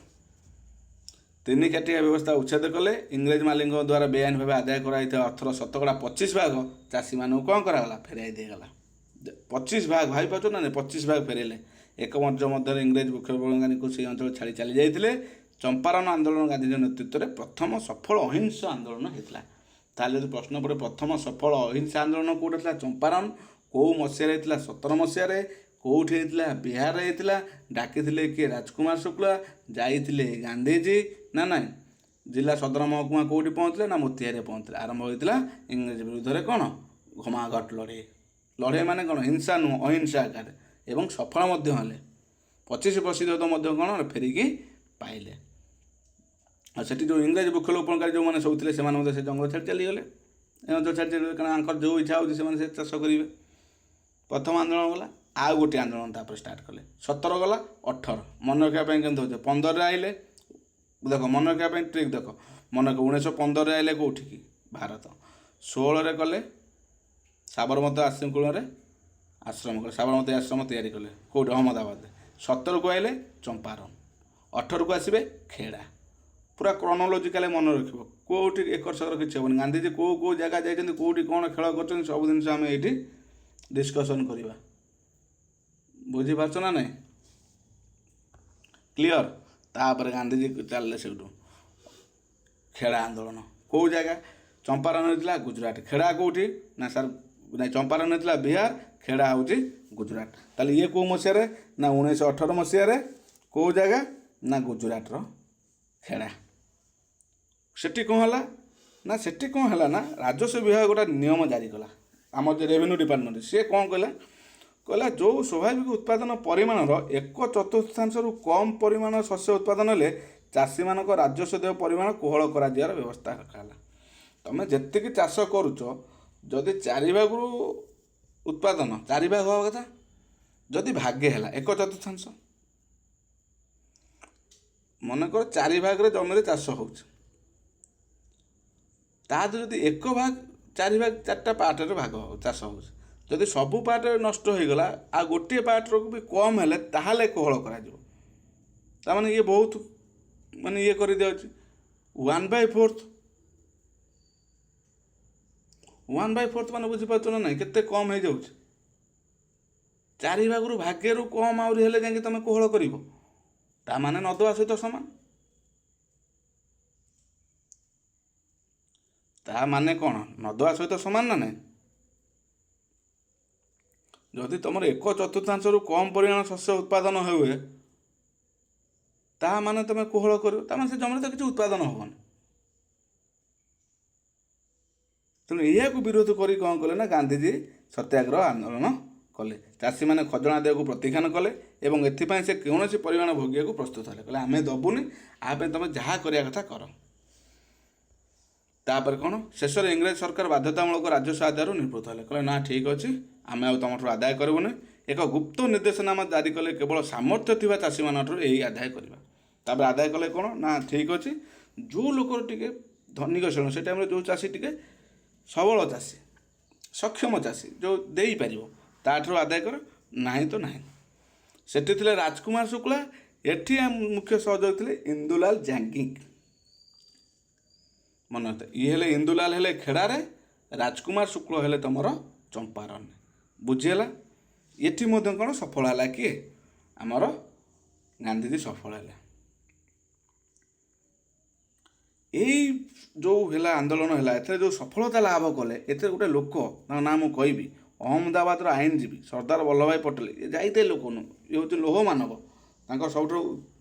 ତିନି କାଟିଆ ବ୍ୟବସ୍ଥା ଉଚ୍ଛେଦ କଲେ। ଇଂରେଜ ମାଲିକଙ୍କ ଦ୍ୱାରା ବେଆଇନ ଭାବେ ଆଦାୟ କରାଯାଇଥିବା ଅର୍ଥର 25% ଚାଷୀମାନଙ୍କୁ କ'ଣ କରାଗଲା? ଫେରାଇ ଦିଆଗଲା। 25%, ଭାବିପାରୁଛ ନା ନାହିଁ? 25% ଫେରାଇଲେ। ଏକ ବର୍ଷ ମଧ୍ୟରେ ଇଂରେଜ ବିକ୍ଷୋଭକାରୀଙ୍କୁ ସେହି ଅଞ୍ଚଳ ଛାଡ଼ି ଚାଲି ଯାଇଥିଲେ। ଚମ୍ପାରନ ଆନ୍ଦୋଳନ ଗାନ୍ଧିଜୀଙ୍କ ନେତୃତ୍ୱରେ ପ୍ରଥମ ସଫଳ ଅହିଂସ ଆନ୍ଦୋଳନ ହେଇଥିଲା। ତାହେଲେ ଯଦି ପ୍ରଶ୍ନ ପଡ଼େ ପ୍ରଥମ ସଫଳ ଅହିଂସା ଆନ୍ଦୋଳନ କେଉଁଠି ହେଇଥିଲା? ଚମ୍ପାରନ। କେଉଁ ମସିହାରେ ହେଇଥିଲା? 17 ମସିହାରେ। କେଉଁଠି ହେଇଥିଲା? ବିହାରରେ ହେଇଥିଲା। ଡାକିଥିଲେ କିଏ? ରାଜକୁମାର ଶୁକ୍ଲା। ଯାଇଥିଲେ ଗାନ୍ଧିଜୀ ନା ନାହିଁ? ଜିଲ୍ଲା ସଦର ମହକୁମା କେଉଁଠି ପହଞ୍ଚିଲେ? ନା ମୋତିହାରିରେ ପହଞ୍ଚିଲେ। ଆରମ୍ଭ ହୋଇଥିଲା ଇଂରେଜ ବିରୁଦ୍ଧରେ କ'ଣ? ଘମାଘଟ ଲଢ଼େଇ। ଲଢ଼େଇ ମାନେ କ'ଣ? ହିଂସା ନୁହଁ, ଅହିଂସା ଆକାରରେ। ଏବଂ ସଫଳ ମଧ୍ୟ ହେଲେ। 25% ମଧ୍ୟ କ'ଣ ଫେରିକି ପାଇଲେ। ଆଉ ସେଠି ଯେଉଁ ଇଂରେଜ ବୃକ୍ଷରୋପଣକାରୀ ଯେଉଁମାନେ ସବୁ ଥିଲେ, ସେମାନେ ମଧ୍ୟ ସେ ଜଙ୍ଗଲ ଛାଡ଼ି ଚାଲିଗଲେ। ଏ ଅଞ୍ଚଳ ଛାଡ଼ି ଚାଲିଗଲେ, କାରଣ ତାଙ୍କର ଯେଉଁ ଇଚ୍ଛା ହେଉଛି ସେମାନେ ସେ ଚାଷ କରିବେ। ପ୍ରଥମ ଆନ୍ଦୋଳନ ଗଲା। ଆଉ ଗୋଟିଏ ଆନ୍ଦୋଳନ ତାପରେ ଷ୍ଟାର୍ଟ କଲେ। 17 ଗଲା, 18 ମନେ ରଖିବା ପାଇଁ କେମିତି ହେଉଛି? 15ରେ ଆଇଲେ। ଦେଖ, ମନେ ରଖିବା ପାଇଁ ଟ୍ରିକ୍ ଦେଖ। ମନେ ରଖ, 1915ରେ ଆଇଲେ କେଉଁଠିକି? ଭାରତ। 16ରେ କଲେ ସାବରମତୀ ଆଶ୍ରମ କୂଳରେ ଆଶ୍ରମ କଲେ, ସାବରମତୀ ଆଶ୍ରମ ତିଆରି କଲେ। କେଉଁଠି? ଅହମ୍ମଦାବାଦରେ। 17କୁ ଆଇଲେ ଚମ୍ପାରନ। 18କୁ ଆସିବେ ଖେଡ଼ା। ପୁରା କ୍ରୋନୋଲୋଜିକାଲି ମନେ ରଖିବ। କେଉଁଠି ଏକର ସେକର କିଛି ହେବନି। ଗାନ୍ଧିଜୀ କେଉଁ କେଉଁ ଜାଗା ଯାଇଛନ୍ତି, କେଉଁଠି କ'ଣ ଖେଳ କରୁଛନ୍ତି, ସବୁ ଜିନିଷ ଆମେ ଏଇଠି ଡିସ୍କସନ୍ କରିବା। ବୁଝିପାରୁଛ ନା ନାହିଁ? କ୍ଲିଅର? ତାପରେ ଗାନ୍ଧିଜୀ ଚାଲିଲେ ସେଇଠୁ ଖେଡ଼ା ଆନ୍ଦୋଳନ। କେଉଁ ଜାଗା? ଚମ୍ପାରନ ହେଇଥିଲା ଗୁଜୁରାଟ। ଖେଡ଼ା କେଉଁଠି? ନା ସାର୍ ନାଇଁ, ଚମ୍ପାରନ ହେଇଥିଲା ବିହାର, ଖେଡ଼ା ହେଉଛି ଗୁଜୁରାଟ। ତାହେଲେ ଇଏ କେଉଁ ମସିହାରେ? ନା 1918 ମସିହାରେ। କେଉଁ ଜାଗା? ନା ଗୁଜୁରାଟର ଖେଡ଼ା। ସେଠି କ'ଣ ହେଲା? ନା ସେଠି କ'ଣ ହେଲା ନା ରାଜସ୍ୱ ବିଭାଗ ଗୋଟେ ନିୟମ ଜାରି କଲା। ଆମର ଯେ ରେଭିନ୍ୟୁ ଡିପାର୍ଟମେଣ୍ଟ, ସିଏ କ'ଣ କହିଲା? କହିଲା ଯେଉଁ ସ୍ୱାଭାବିକ ଉତ୍ପାଦନ ପରିମାଣର 1/4 କମ୍ ପରିମାଣ ଶସ୍ୟ ଉତ୍ପାଦନ ହେଲେ ଚାଷୀମାନଙ୍କ ରାଜସ୍ୱ ଦେୟ ପରିମାଣ କୋହଳ କରାଯିବାର ବ୍ୟବସ୍ଥା ରଖାହେଲା। ତୁମେ ଯେତିକି ଚାଷ କରୁଛ, ଯଦି 4 ଭାଗରୁ ଉତ୍ପାଦନ 4 ଭାଗ ହେବା କଥା, ଯଦି ଭାଗେ ହେଲା 1/4, ମନେକର 4 ଭାଗରେ ଜମିରେ ଚାଷ ହେଉଛି, ତା ଦେହରେ ଯଦି 1 ଭାଗ 4 ଭାଗ 4ଟା ପାର୍ଟରେ ଭାଗ ଚାଷ ହେଉଛି, ଯଦି ସବୁ ପାର୍ଟରେ ନଷ୍ଟ ହୋଇଗଲା ଆଉ ଗୋଟିଏ ପାର୍ଟରୁ ବି କମ୍ ହେଲେ ତାହେଲେ କୋହଳ କରାଯିବ। ତାମାନେ ଇଏ ବହୁତ ମାନେ ଇଏ କରିଦିଆଉଛି। 1/4 ମାନେ ବୁଝିପାରୁଛ ନା ନାହିଁ? କେତେ କମ୍ ହେଇଯାଉଛି। 4 ଭାଗରୁ ଭାଗ୍ୟରୁ କମ୍ ଆହୁରି ହେଲେ ଯାଇକି ତୁମେ କୋହଳ କରିବ। ତା ମାନେ ନ ଦେବା ସହିତ ସମାନ। ତା ମାନେ କ'ଣ? ନ ଦେବା ସହିତ ସମାନ ନା ନାହିଁ? ଯଦି ତୁମର 1/4ରୁ କମ୍ ପରିମାଣ ଶସ୍ୟ ଉତ୍ପାଦନ ହୁଏ, ତାହା ମାନେ ତୁମେ କୋହଳ କରିବ, ତାମାନେ ସେ ଜମିରେ ତ କିଛି ଉତ୍ପାଦନ ହେବନି। ତେଣୁ ଏହାକୁ ବିରୋଧ କରି କ'ଣ କଲେ ନା ଗାନ୍ଧିଜୀ ସତ୍ୟାଗ୍ରହ ଆନ୍ଦୋଳନ କଲେ। ଚାଷୀମାନେ ଖଜଣା ଦେବାକୁ ପ୍ରତ୍ୟାଖ୍ୟାନ କଲେ ଏବଂ ଏଥିପାଇଁ ସେ କୌଣସି ପରିମାଣ ଭୋଗିବାକୁ ପ୍ରସ୍ତୁତ ହେଲେ। କହିଲେ ଆମେ ଦେବୁନି, ଆ ପାଇଁ ତୁମେ ଯାହା କରିବା କଥା କର। ତାପରେ କ'ଣ? ଶେଷରେ ଇଂରେଜ ସରକାର ବାଧ୍ୟତାମୂଳକ ରାଜସ୍ୱ ଆଦାୟରୁ ନିବୃତ୍ତ ହେଲେ। କହିଲେ ନା ଠିକ୍ ଅଛି, ଆମେ ଆଉ ତୁମଠାରୁ ଆଦାୟ କରିବୁନି। ଏକ ଗୁପ୍ତ ନିର୍ଦ୍ଦେଶନାମା ଜାରି କଲେ କେବଳ ସାମର୍ଥ୍ୟ ଥିବା ଚାଷୀମାନଙ୍କଠାରୁ ଏହି ଆଦାୟ କରିବା। ତାପରେ ଆଦାୟ କଲେ କ'ଣ? ନା ଠିକ୍ ଅଛି, ଯେଉଁ ଲୋକର ଟିକେ ଧନିକ ଶ୍ରେଣୀ, ସେ ଟାଇମ୍ରେ ଯେଉଁ ଚାଷୀ ଟିକେ ସବଳ ଚାଷୀ, ସକ୍ଷମ ଚାଷୀ, ଯେଉଁ ଦେଇପାରିବ, ତାଠାରୁ ଆଦାୟ କର, ନାହିଁ ତ ନାହିଁ। ସେଠି ଥିଲେ ରାଜକୁମାର ଶୁକ୍ଲା ଏଠି ମୁଖ୍ୟ ସହଯୋଗୀ ଥିଲେ ଇନ୍ଦୁଲାଲ ଜାଙ୍ଗିଙ୍ଗ। ମନେ ରଖିଥା, ଇଏ ହେଲେ ଇନ୍ଦୁଲାଲ ହେଲେ ଖେଡ଼ାରେ, ରାଜକୁମାର ଶୁକ୍ଳ ହେଲେ ତୁମର ଚମ୍ପାରନରେ। ବୁଝିହେଲା? ଏଠି ମଧ୍ୟ କ'ଣ ସଫଳ ହେଲା କିଏ? ଆମର ଗାନ୍ଧିଜୀ ସଫଳ ହେଲେ। ଏଇ ଯେଉଁ ହେଲା ଆନ୍ଦୋଳନ ହେଲା, ଏଥିରେ ଯେଉଁ ସଫଳତା ଲାଭ କଲେ, ଏଥିରେ ଗୋଟେ ଲୋକ ତାଙ୍କ ନାଁ ମୁଁ କହିବି, ଅହମ୍ମଦାବାଦର ଆଇନଜୀବୀ ସର୍ଦ୍ଦାର ବଲ୍ଲଭଭାଇ ପଟେଲ। ଇଏ ଯାଇଥିଲେ ଲୋକ ନୁହଁ, ଇଏ ହେଉଛି ଲୌହ ମାନବ। ତାଙ୍କର ସବୁଠାରୁ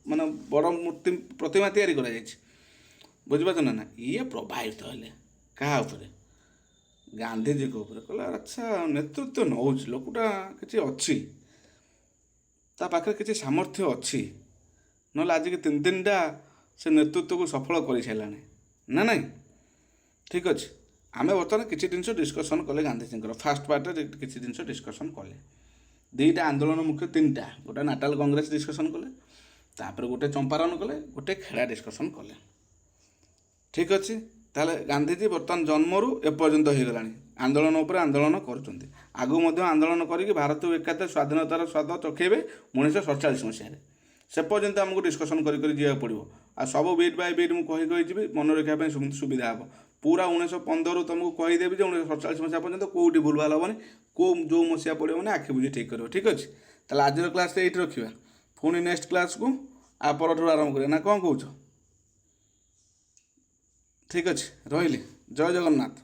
ମାନେ ବଡ଼ ପ୍ରତିମା ତିଆରି କରାଯାଇଛି। ବୁଝିପାରୁଛ ନା? ଇଏ ପ୍ରଭାବିତ ହେଲେ କାହା ଉପରେ? ଗାନ୍ଧିଜୀଙ୍କ ଉପରେ। କହିଲେ ଆଚ୍ଛା, ନେତୃତ୍ୱ ନେଉଛି ଲୋକଟା, କିଛି ଅଛି, ତା ପାଖରେ କିଛି ସାମର୍ଥ୍ୟ ଅଛି, ନହେଲେ ଆଜିକି 3-3ଟା ସେ ନେତୃତ୍ୱକୁ ସଫଳ କରିସାରିଲାଣି ନା ନାହିଁ? ଠିକ୍ ଅଛି, ଆମେ ବର୍ତ୍ତମାନ କିଛି ଜିନିଷ ଡିସ୍କସନ୍ କଲେ ଗାନ୍ଧିଜୀଙ୍କର। ଫାଷ୍ଟ ପାର୍ଟରେ କିଛି ଜିନିଷ ଡିସ୍କସନ୍ କଲେ। 2ଟା ଆନ୍ଦୋଳନ ମୁଖ୍ୟ, 3ଟା। ଗୋଟେ ନାଟାଲ କଂଗ୍ରେସ ଡିସ୍କସନ୍ କଲେ, ତାପରେ ଗୋଟେ ଚମ୍ପାରନ କଲେ, ଗୋଟେ ଖେଡ଼ା ଡିସ୍କସନ୍ କଲେ। ଠିକ୍ ଅଛି, ତାହେଲେ ଗାନ୍ଧିଜୀ ବର୍ତ୍ତମାନ ଜନ୍ମରୁ ଏପର୍ଯ୍ୟନ୍ତ ହେଇଗଲାଣି ଆନ୍ଦୋଳନ ଉପରେ ଆନ୍ଦୋଳନ କରୁଛନ୍ତି। ଆଗକୁ ମଧ୍ୟ ଆନ୍ଦୋଳନ କରିକି ଭାରତକୁ ଏକାଥରେ ସ୍ୱାଧୀନତାର ସ୍ୱାଦ ଚଖେଇବେ 1947 ମସିହାରେ। ସେ ପର୍ଯ୍ୟନ୍ତ ଆମକୁ ଡିସ୍କସନ୍ କରି ଯିବାକୁ ପଡ଼ିବ। ଆଉ ସବୁ ବିଟ୍ ବାଇ ବିଟ୍ ମୁଁ କହିଯିବି, ମନେ ରଖିବା ପାଇଁ ସୁବିଧା ହେବ। ପୁରା 1915ରୁ ତୁମକୁ କହିଦେବି ଯେ 1947 ମସିହା ପର୍ଯ୍ୟନ୍ତ କେଉଁଠି ଭୁଲଭାଲ ହେବନି, ଯେଉଁ ମସିହା ପଡ଼ିବନି ଆଖି ବୁଝି ଠିକ୍ କରିବ। ଠିକ୍ ଅଛି, ତାହେଲେ ଆଜିର କ୍ଲାସ୍ରେ ଏଇଠି ରଖିବା। ପୁଣି ନେକ୍ସଟ କ୍ଲାସ୍କୁ ଆ ପରଠାରୁ ଆରମ୍ଭ କରିବା, ନା କ'ଣ କହୁଛ? ଠିକ୍ ଅଛି, ରହିଲି। ଜୟ ଜଗନ୍ନାଥ।